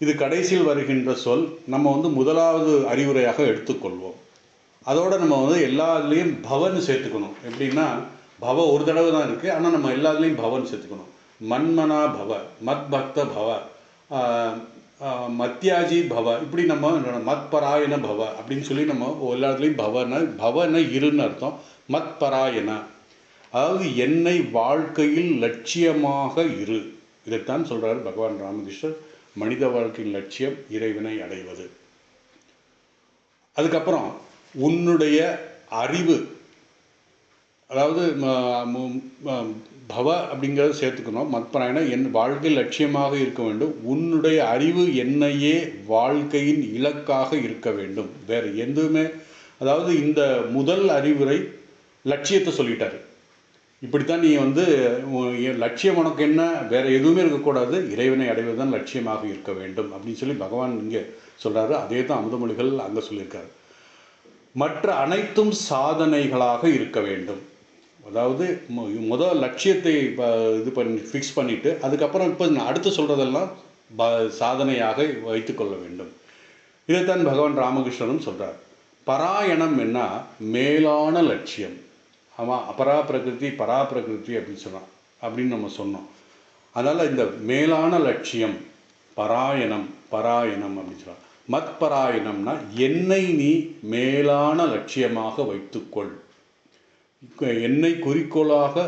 இது கடைசியில் வருகின்ற சொல் நம்ம வந்து 1வது அறிவுரையாக எடுத்துக்கொள்வோம். அதோடு நம்ம வந்து எல்லாத்துலேயும் பவன் சேர்த்துக்கணும். எப்படின்னா பவ ஒரு தடவை தான் இருக்குது, ஆனால் நம்ம எல்லாத்துலேயும் பவன் சேர்த்துக்கணும். மன்மனா பவ, மத் பக்த பவ, மத்தியாஜி பவ, இப்படி நம்ம மத்பராயண பவ அப்படின்னு சொல்லி நம்ம எல்லாத்துலேயும் பவன இருன்னு அர்த்தம். மத்பராயண அதாவது என்னை வாழ்க்கையில் லட்சியமாக இரு. இதைத்தான் சொல்கிறார் பகவான் ராமகிருஷ்ணர். மனித வாழ்க்கையின் லட்சியம் இறைவனை அடைவது. அதுக்கப்புறம் உன்னுடைய அறிவு, அதாவது பவ அப்படிங்கிறத சேர்த்துக்கணும். மத்பராயண என் வாழ்க்கை லட்சியமாக இருக்க வேண்டும். உன்னுடைய அறிவு என்னையே வாழ்க்கையின் இலக்காக இருக்க வேண்டும், வேறு எதுவுமே. அதாவது இந்த முதல் அறிவுரை லட்சியத்தை சொல்லிட்டாரு. இப்படித்தான் நீ வந்து லட்சியம் உனக்கு என்ன, வேறு எதுவுமே இருக்கக்கூடாது, இறைவனை அடைவது தான் லட்சியமாக இருக்க வேண்டும் அப்படின்னு சொல்லி பகவான் இங்கே சொல்கிறாரு. அதே தான் அமுதமொழிகள் அங்கே சொல்லியிருக்காரு. மற்ற அனைத்தும் சாதனைகளாக இருக்க வேண்டும். அதாவது முதல் லட்சியத்தை இது பண்ணி ஃபிக்ஸ் பண்ணிவிட்டு அதுக்கப்புறம் இப்போ அடுத்து சொல்கிறதெல்லாம் சாதனையாக வைத்துக்கொள்ள வேண்டும். இதைத்தான் பகவான் ராமகிருஷ்ணனும் சொல்கிறார். பராயணம் என்ன, மேலான லட்சியம். ஆமாம், அபரா பிரகிருதி பரா பிரகிருதி அப்படின்னு நம்ம சொன்னோம். அதனால் இந்த மேலான லட்சியம் பராயணம் அப்படின்னு சொல்லலாம். மத்பராயணம்னா என்னை நீ மேலான லட்சியமாக வைத்துக்கொள், என்னை குறிக்கோளாக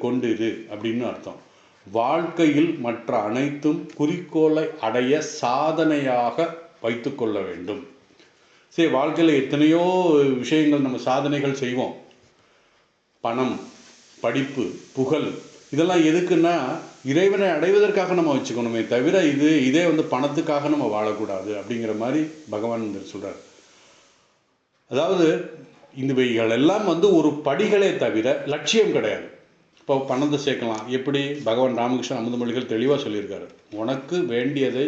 கொண்டிரு அப்படின்னு அர்த்தம். வாழ்க்கையில் மற்ற அனைத்தும் குறிக்கோளை அடைய சாதனையாக வைத்து கொள்ள வேண்டும். சரி, வாழ்க்கையில் எத்தனையோ விஷயங்கள் நம்ம சாதனைகள் செய்வோம். பணம், படிப்பு, புகழ், இதெல்லாம் எதுக்குன்னா இறைவனை அடைவதற்காக நம்ம வச்சுக்கணுமே தவிர இதே வந்து பணத்துக்காக நம்ம வாழக்கூடாது அப்படிங்கிற மாதிரி பகவான் சொல்கிறார். அதாவது இவைகள் எல்லாம் வந்து ஒரு படிகளே தவிர லட்சியம் கிடையாது. இப்போ பணத்தை சேர்க்கலாம். எப்படி பகவான் ராமகிருஷ்ணன் அமுதமொழிகள் தெளிவாக சொல்லியிருக்காரு. உனக்கு வேண்டியதை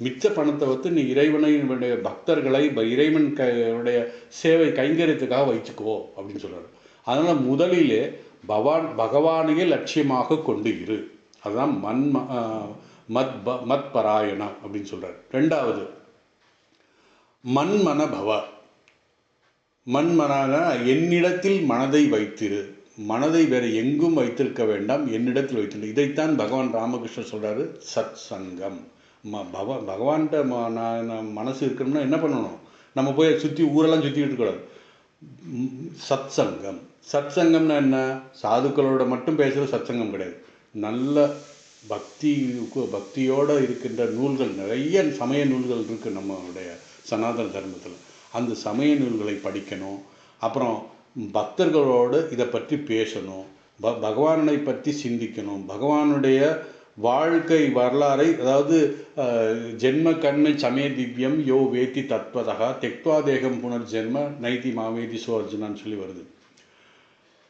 மிச்ச பணத்தை வந்து நீ இறைவனுடைய பக்தர்களை இறைவனுடைய சேவை கைங்கரியத்துக்காக வச்சுக்குவோ அப்படின்னு சொல்கிறார். அதனால் முதலிலே பகவானையே லட்சியமாக கொண்டு இரு. அதுதான் மத்பராயணம் அப்படின்னு சொல்கிறார். 2வது மன்மன பவ. மன்மனான என்னிடத்தில் மனதை வைத்திரு. மனதை வேறு எங்கும் வைத்திருக்க வேண்டாம், என்னிடத்தில் வைத்திரு. இதைத்தான் பகவான் ராமகிருஷ்ணர் சொல்கிறாரு. சத் சங்கம். பகவான்கிட்ட மனசு இருக்கணும்னா என்ன பண்ணணும்? நம்ம போய் ஊரெல்லாம் சுற்றிக்கிட்டு இருக்கக்கூடாது. சத் சங்கம். சத் சங்கம்னா என்ன? சாதுக்களோட மட்டும் பேசுகிற சத் சங்கம் கிடையாது. நல்ல பக்தியோடு இருக்கின்ற நூல்கள், நிறைய சமய நூல்கள் இருக்குது நம்மளுடைய சனாதன தர்மத்தில். அந்த சமய நூல்களை படிக்கணும். அப்புறம் பக்தர்களோடு இதை பற்றி பேசணும், பகவானை பற்றி சிந்திக்கணும், பகவானுடைய வாழ்க்கை வரலாறை, அதாவது ஜென்ம கர்ம சமய திவ்யம் யோ வேத்தி தத்வதா தெக்வா தேகம் புனர்ஜென்ம நைதி மாவேதி சோ அர்ஜுனான்னு சொல்லி வருது.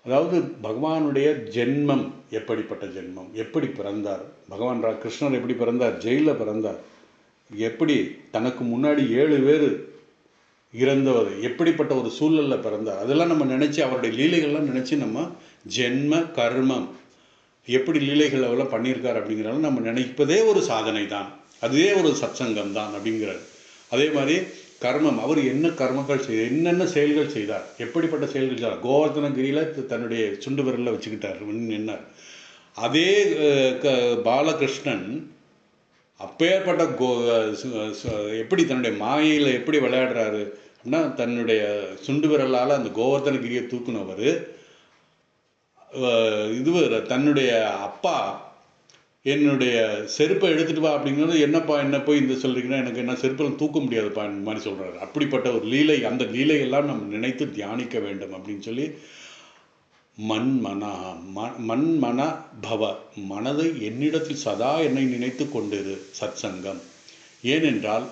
அதாவது பகவானுடைய ஜென்மம் எப்படிப்பட்ட ஜென்மம், எப்படி பிறந்தார், பகவான் கிருஷ்ணர் எப்படி பிறந்தார், ஜெயிலில் பிறந்தார், எப்படி தனக்கு முன்னாடி 7 பேர் இறந்தவர், எப்படிப்பட்ட ஒரு சூழலில் பிறந்தார், அதெல்லாம் நம்ம நினச்சி அவருடைய லீலைகள்லாம் நினச்சி நம்ம ஜென்ம கர்மம் எப்படி லீலைகள் அவெல்லாம் பண்ணியிருக்கார் அப்படிங்கிறத நம்ம நினைப்பதே ஒரு சாதனை தான், அதுவே ஒரு சத்சங்கம் தான் அப்படிங்கிறார். அதே மாதிரி கர்மம், அவர் என்ன கர்மங்கள் செய்தார், என்னென்ன செயல்கள் செய்தார், எப்படிப்பட்ட செயல்கள் செய்தார். கோவர்த்தனகிரியில் தன்னுடைய சுண்டு விரலில் வச்சுக்கிட்டார் என்ன. அதே பாலகிருஷ்ணன் அப்பேற்பட்ட எப்படி தன்னுடைய மாயையில் எப்படி விளையாடுறாரு அப்படின்னா, தன்னுடைய சுண்டு விரலால் அந்த கோவர்த்தனகிரியை தூக்குனவர் தன்னுடைய அப்பா என்னுடைய செருப்பை எடுத்துகிட்டு வா அப்படிங்கிறது, என்னப்பா என்ன போய் இந்த சொல்கிறீங்கன்னா, எனக்கு என்ன செருப்பெல்லாம் தூக்க முடியாதுப்பா இந்த மாதிரி சொல்கிறாரு. அப்படிப்பட்ட ஒரு லீலை, அந்த லீலையெல்லாம் நம்ம நினைத்து தியானிக்க வேண்டும் அப்படின்னு சொல்லி மன்மனா மன்மன பவ, மனதை என்னிடத்தில் சதா என்னை நினைத்து கொண்டிரு. சத்சங்கம். ஏனென்றால்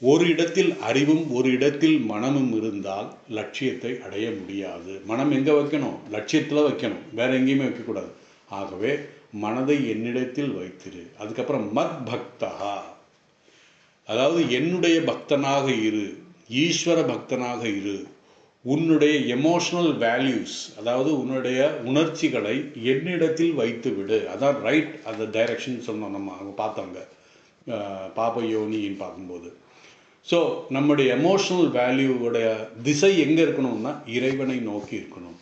ஒரு இடத்தில் அறிவும் ஒரு இடத்தில் மனமும் இருந்தால் லட்சியத்தை அடைய முடியாது. மனம் எங்கே வைக்கணும்? லட்சியத்தில் வைக்கணும், வேற எங்கேயுமே வைக்கக்கூடாது. ஆகவே மனதை என்னிடத்தில் வைத்திரு. அதுக்கப்புறம் மத் பக்தா, அதாவது என்னுடைய பக்தனாக இரு, ஈஸ்வர பக்தனாக இரு. உன்னுடைய எமோஷனல் வேல்யூஸ், அதாவது உன்னுடைய உணர்ச்சிகளை என்னிடத்தில் வைத்து விடு. அதான் ரைட், அந்த டைரக்ஷன் சொன்னோம் நம்ம அங்கே பார்த்தவங்க பாப யோனின்னு பார்க்கும்போது. ஸோ நம்முடைய எமோஷனல் வேல்யூவோடைய திசை எங்கே இருக்கணும்னா இறைவனை நோக்கி இருக்கணும்.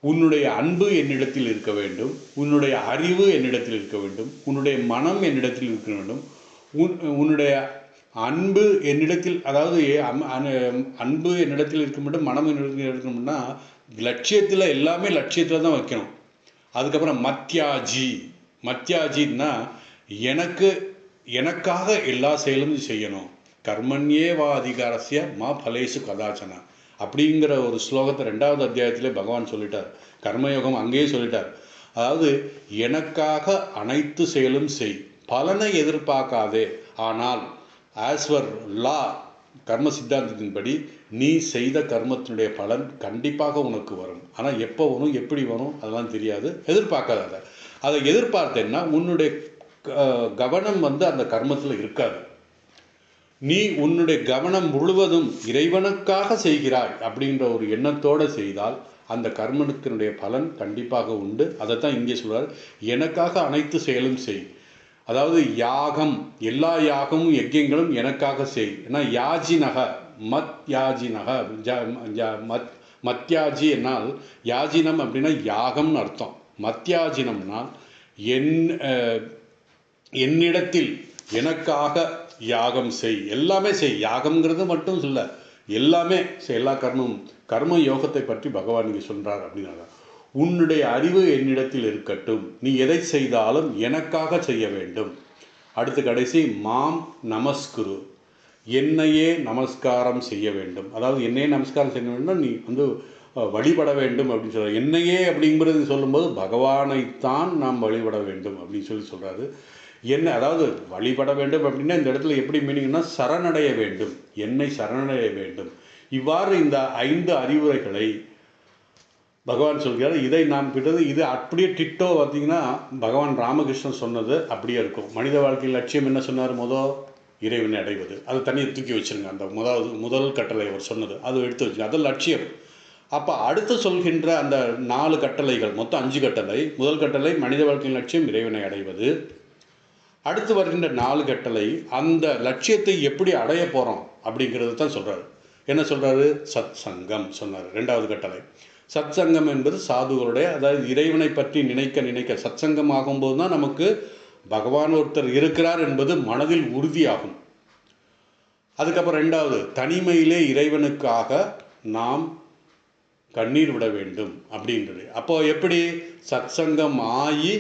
உன்னுடைய அன்பு என்னிடத்தில் இருக்க வேண்டும், உன்னுடைய அறிவு என்னிடத்தில் இருக்க வேண்டும், உன்னுடைய மனம் என்னிடத்தில் இருக்க வேண்டும். உன்னுடைய அன்பு என்னிடத்தில், அதாவது அன்பு என்னிடத்தில் இருக்க வேண்டும், மனம் என்னிடத்தில் இருக்கணும்னா லட்சியத்தில் எல்லாமே லட்சியத்தில் தான் வைக்கணும். அதுக்கப்புறம் மத்யாஜி, மத்யாஜின்னா எனக்காக எல்லா செயலும் செய்யணும். கர்மண்யேவா அதிகாரஸ்ய மா பலேசு கதாச்சனா அப்படிங்கிற ஒரு ஸ்லோகத்தை 2வது அத்தியாயத்திலே பகவான் சொல்லிட்டார். கர்மயோகம் அங்கேயே சொல்லிட்டார். அதாவது எனக்காக அனைத்து செயலும் செய், பலனை எதிர்பார்க்காதே. ஆனால் ஆஸ் பர் லா, கர்ம சித்தாந்தத்தின்படி நீ செய்த கர்மத்தினுடைய பலன் கண்டிப்பாக உனக்கு வரும். ஆனால் எப்போ வரும், எப்படி வரும் அதெல்லாம் தெரியாது, எதிர்பார்க்காத. அதை எதிர்பார்த்தேன்னா உன்னுடைய கவனம் அந்த கர்மத்தில் இருக்காது. நீ உன்னுடைய கவனம் முழுவதும் இறைவனுக்காக செய்கிறாய் அப்படின்ற ஒரு எண்ணத்தோடு செய்தால் அந்த கர்மத்தினுடைய பலன் கண்டிப்பாக உண்டு. அதைத்தான் இங்கே சொல்றார், எனக்காக அனைத்து செயலும் செய். அதாவது யாகம், எல்லா யாகமும் யஜ்யங்களும் எனக்காக செய். ஏன்னா யாஜினக மத் யாஜினக, மத்யாஜி என்னால் யாஜினம் அப்படின்னா யாகம்னு அர்த்தம். மத்யாஜினம்னால் என்னிடத்தில் எனக்காக யாகம் செய், எல்லாமே செய். யாகம்ங்கிறது மட்டும் சொல்ல, எல்லாமே எல்லா கர்ம யோகத்தை பற்றி பகவான் இங்கே சொல்றார். அப்படின்னா உன்னுடைய அறிவு என்னிடத்தில் இருக்கட்டும், நீ எதை செய்தாலும் எனக்காக செய்ய வேண்டும். அடுத்து கடைசி மாம் நமஸ்குரு, என்னையே நமஸ்காரம் செய்ய வேண்டும். அதாவது என்னையே நமஸ்காரம் செய்ய வேண்டும், நீ வழிபட வேண்டும் அப்படின்னு சொல்ற. என்னையே அப்படிங்கிறது சொல்லும்போது பகவானைத்தான் நாம் வழிபட வேண்டும் அப்படின்னு சொல்றாரு. என்ன, அதாவது வழிபட வேண்டும் அப்படின்னா இந்த இடத்துல எப்படி மீனிங்னா சரணடைய வேண்டும், என்னை சரணடைய வேண்டும். இவ்வாறு இந்த 5 அறிவுரைகளை பகவான் சொல்கிறார். இதை நாம் பிறகு இது அப்படியே டிட்டோ பார்த்தீங்கன்னா பகவான் ராமகிருஷ்ணன் சொன்னது அப்படியே இருக்கும். மனித வாழ்க்கையில் லட்சியம் என்ன சொன்னார்? இறைவனை அடைவது. அதை தனியாக தூக்கி வச்சுருங்க. அந்த முதல் கட்டளை அவர் சொன்னது அது எடுத்து வச்சுங்க, அது லட்சியம். அப்போ அடுத்து சொல்கின்ற அந்த 4 கட்டளைகள், மொத்தம் 5 கட்டளை. முதல் கட்டளை மனித வாழ்க்கையின் லட்சியம் இறைவனை அடைவது. அடுத்து வருகின்ற 4 கட்டளை அந்த லட்சியத்தை எப்படி அடைய போகிறோம் அப்படிங்கிறது தான் சொல்கிறார். என்ன சொல்கிறாரு? சத் சங்கம் சொன்னார் 2வது கட்டளை. சத் சங்கம் என்பது சாதுகளுடைய, அதாவது இறைவனை பற்றி நினைக்க சத் சங்கம் ஆகும்போது தான் நமக்கு பகவான் ஒருத்தர் இருக்கிறார் என்பது மனதில் உறுதியாகும். அதுக்கப்புறம் 2வது, தனிமையிலே இறைவனுக்காக நாம் கண்ணீர் விட வேண்டும் அப்படின்றது. அப்போ எப்படி சத் சங்கம் ஆகி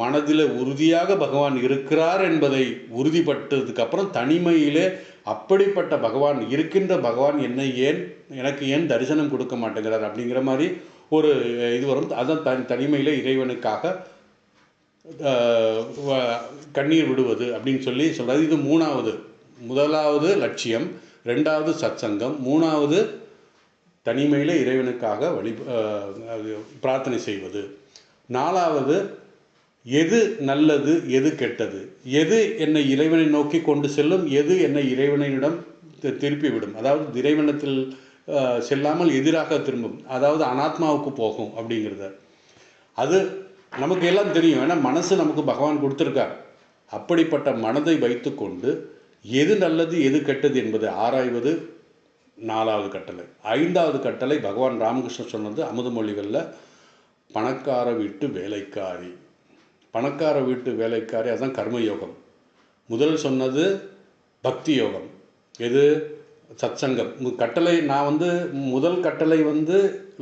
மனதில் உறுதியாக பகவான் இருக்கிறார் என்பதை உறுதிப்பட்டதுக்கு அப்புறம் தனிமையிலே அப்படிப்பட்ட பகவான் இருக்கின்ற பகவான் எனக்கு ஏன் தரிசனம் கொடுக்க மாட்டேங்கிறார் அப்படிங்கிற மாதிரி ஒரு இது வரும். அதான் தனிமையிலே இறைவனுக்காக கண்ணீர் விடுவது அப்படின்னு சொல்றாரு. இது 3வது. முதலாவது லட்சியம், 2வது சத்சங்கம், 3வது தனிமையிலே இறைவனுக்காக பிரார்த்தனை செய்வது, 4வது எது நல்லது எது கெட்டது, எது என்னை இறைவனை நோக்கி கொண்டு செல்லும், எது என்னை இறைவனிடம் திருப்பி விடும், அதாவது இறைவனத்தில் செல்லாமல் எதிராக திரும்பும், அதாவது அனாத்மாவுக்கு போகும் அப்படிங்கிறத. அது நமக்கு எல்லாம் தெரியும், ஏன்னா மனசு நமக்கு பகவான் கொடுத்துருக்கார். அப்படிப்பட்ட மனதை வைத்து கொண்டு எது நல்லது எது கெட்டது என்பதை ஆராய்வது 4வது கட்டளை. 5வது கட்டளை பகவான் ராமகிருஷ்ணன் சொன்னது அமுதமொழிகளில், பணக்கார வீட்டு வேலைக்காரி. பணக்கார வீட்டு வேலைக்காரி, அதுதான் கர்மயோகம். முதல் சொன்னது பக்தி யோகம், எது சத்சங்கம். கட்டளை நான் முதல் கட்டளை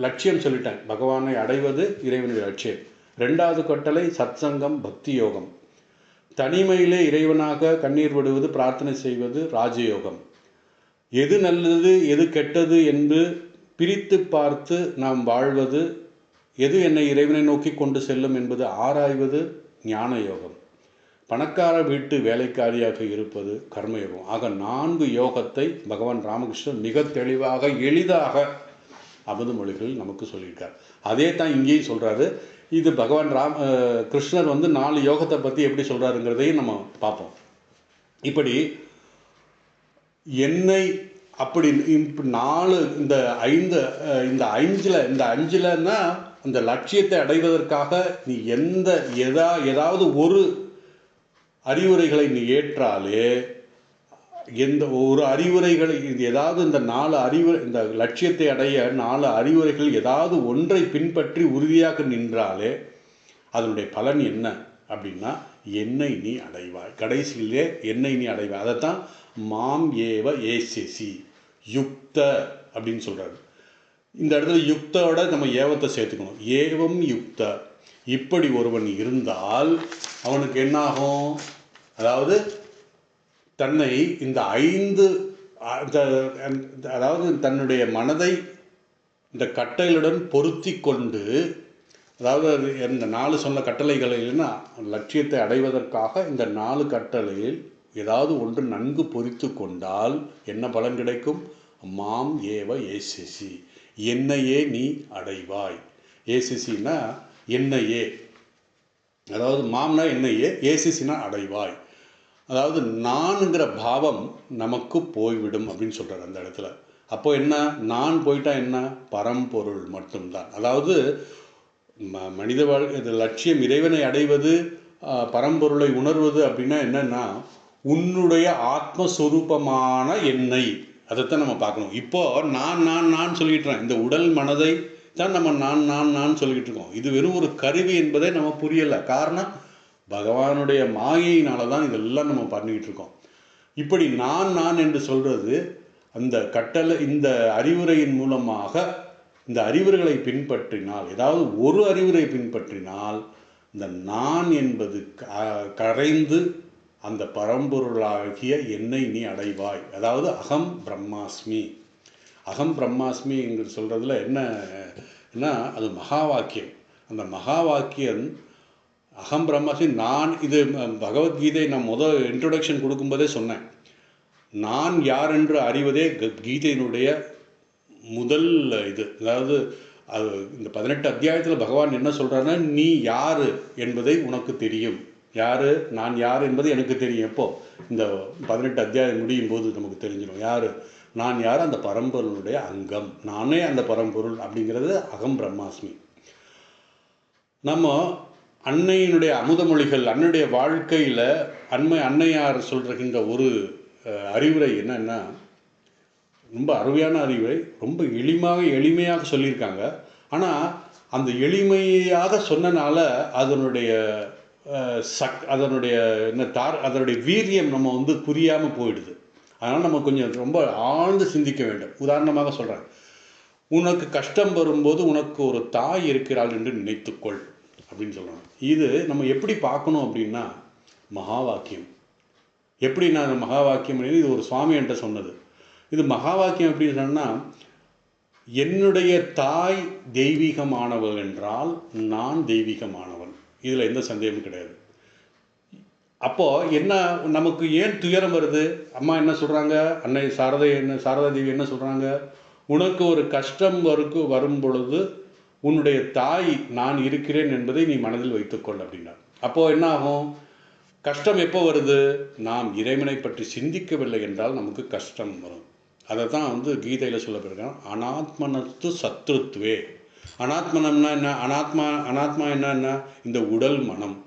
லட்சியம் சொல்லிட்டேன், பகவானை அடைவது இறைவனுடைய லட்சியம். 2வது கட்டளை சத்சங்கம் பக்தி யோகம். தனிமையிலே இறைவனாக கண்ணீர் விடுவது பிரார்த்தனை செய்வது ராஜயோகம். எது நல்லது எது கெட்டது என்று பிரித்து பார்த்து நாம் வாழ்வது எது என்னை இறைவனை நோக்கி கொண்டு செல்லும் என்பது ஆராய்வது ஞான யோகம். பணக்கார வீட்டு வேலைக்காரியாக இருப்பது கர்மயோகம். ஆக 4 யோகத்தை பகவான் ராமகிருஷ்ணன் மிக தெளிவாக எளிதாக அமுத மொழிகளில் நமக்கு சொல்லியிருக்கார். அதே தான் இங்கேயும் சொல்கிறாரு. இது பகவான் கிருஷ்ணர் 4 யோகத்தை பற்றி எப்படி சொல்கிறாருங்கிறதையும் நம்ம பார்ப்போம். இப்படி என்னை அப்படி 4 இந்த 5லன்னா அந்த லட்சியத்தை அடைவதற்காக நீ ஏதாவது ஒரு அறிவுரைகளை நீ ஏற்றாலே, எந்த ஒரு அறிவுரைகளை ஏதாவது இந்த 4 அறிவுரை, இந்த லட்சியத்தை அடைய 4 அறிவுரைகள் ஏதாவது ஒன்றை பின்பற்றி உறுதியாக நின்றாலே அதனுடைய பலன் என்ன அப்படின்னா என்னை நீ அடைவாய். கடைசியிலே என்னை நீ அடைவாய். அதைத்தான் மாம் ஏவ ஏசிசி யுக்த அப்படின்னு சொல்கிறாரு. இந்த இடத்துல யுக்தோட நம்ம ஏவத்தை சேர்த்துக்கணும். ஏவம் யுக்த. இப்படி ஒருவன் இருந்தால் அவனுக்கு என்னாகும்? அதாவது தன்னை இந்த 5 அதாவது தன்னுடைய மனதை இந்த கட்டளையுடன் பொருத்தி கொண்டு, அதாவது இந்த 4 சொன்ன கட்டளைகளில்னா லட்சியத்தை அடைவதற்காக இந்த 4 கட்டளையில் ஏதாவது ஒன்று நன்கு பொறித்து கொண்டால் என்ன பலன் கிடைக்கும்? மாம் ஏவ ஏசிசி, என்னையே நீ அடைவாய். ஏசிசின்னா என்னையே, அதாவது மாம்னா என்னையே, ஏசிசினா அடைவாய். அதாவது நான்கிற பாவம் நமக்கு போய்விடும் அப்படின்னு சொல்கிறார் அந்த இடத்துல. அப்போ என்ன? நான் போயிட்டா என்ன? பரம்பொருள் மட்டும்தான். அதாவது மனித வாழ்க்கை லட்சியம் இறைவனை அடைவது, பரம்பொருளை உணர்வது அப்படின்னா என்னன்னா உன்னுடைய ஆத்மஸ்வரூபமான என்னை, அதைத்தான் நம்ம பார்க்கணும். இப்போ நான் சொல்லிட்டுறேன். இந்த உடல் மனதை தான் நம்ம நான் சொல்லிக்கிட்டு இருக்கோம். இது வெறும் ஒரு கருவி என்பதை நம்ம புரியலை. காரணம் பகவானுடைய மாயையினால தான் இதெல்லாம் நம்ம பண்ணிக்கிட்டு இருக்கோம். இப்படி நான் என்று சொல்கிறது அந்த கட்டளை, இந்த அறிவுரையின் மூலமாக இந்த அறிவுரைகளை பின்பற்றினால், ஏதாவது ஒரு அறிவுரை பின்பற்றினால் இந்த நான் என்பது கரைந்து அந்த பரம்பொருளாகிய என்னை நீ அடைவாய். அதாவது அகம் பிரம்மாஸ்மி. அகம் பிரம்மாஸ்மி என்று சொல்கிறதுல என்ன அது மகா வாக்கியம். அந்த மகா வாக்கியம் அகம் பிரம்மாஸ்மி. நான் இது பகவத்கீதை நான் இன்ட்ரொடக்ஷன் கொடுக்கும்போதே சொன்னேன். நான் யார் என்று அறிவதே கீதையினுடைய முதல் இது. அதாவது அது இந்த 18 அத்தியாயத்தில் பகவான் என்ன சொல்கிறாருன்னா, நீ யார் என்பதை உனக்கு தெரியும். யார் நான் யார் என்பது எனக்கு தெரியும். எப்போ? இந்த 18 அத்தியாயம் முடியும் போது நமக்கு தெரிஞ்சிடும் யார் நான் யார். அந்த பரம்பொருளுடைய அங்கம், நானே அந்த பரம்பொருள் அப்படிங்கிறது அகம் பிரம்மாஸ்மி. நம்ம அன்னையினுடைய அமுதமொழிகள், அன்னையுடைய வாழ்க்கையில் அன்னையார் சொல்கின்ற ஒரு அறிவுரை என்னன்னா, ரொம்ப அருமையான அறிவுரை, ரொம்ப எளிமையாக சொல்லியிருக்காங்க. ஆனால் அந்த எளிமையாக சொன்னனால அதனுடைய அதனுடைய வீரியம் நம்ம புரியாமல் போயிடுது. அதனால் நம்ம கொஞ்சம் ரொம்ப ஆழ்ந்து சிந்திக்க வேண்டும். உதாரணமாக சொல்கிறேன், உனக்கு கஷ்டம் வரும்போது உனக்கு ஒரு தாய் இருக்கிறாள் என்று நினைத்துக்கொள் அப்படின்னு சொல்கிறாங்க. இது நம்ம எப்படி பார்க்கணும் அப்படின்னா மகா வாக்கியம். எப்படி நான் மகா வாக்கியம் இது ஒரு சுவாமி என்கிட்ட சொன்னது. இது மகா வாக்கியம் எப்படி சொன்னால், என்னுடைய தாய் தெய்வீகமானவள் என்றால் நான் தெய்வீகமானவன். இதில் எந்த சந்தேகமும் கிடையாது. அப்போது என்ன நமக்கு ஏன் துயரம் வருது? அம்மா என்ன சொல்கிறாங்க? அன்னை சாரதா தேவி என்ன சொல்கிறாங்க? உனக்கு ஒரு கஷ்டம் வரும் பொழுது உன்னுடைய தாய் நான் இருக்கிறேன் என்பதை நீ மனதில் வைத்துக்கொள் அப்படின்னா. அப்போது என்ன ஆகும்? கஷ்டம் எப்போ வருது? நாம் இறைவனை பற்றி சிந்திக்கவில்லை என்றால் நமக்கு கஷ்டம் வரும். அதை தான் கீதையில் சொல்லப்பட்டிருக்காங்க, அனாத்மனத்து சத்ருத்வே. அனாத்மனம்னா என்ன? அனாத்மா என்ன? இந்த உடல் மனம்.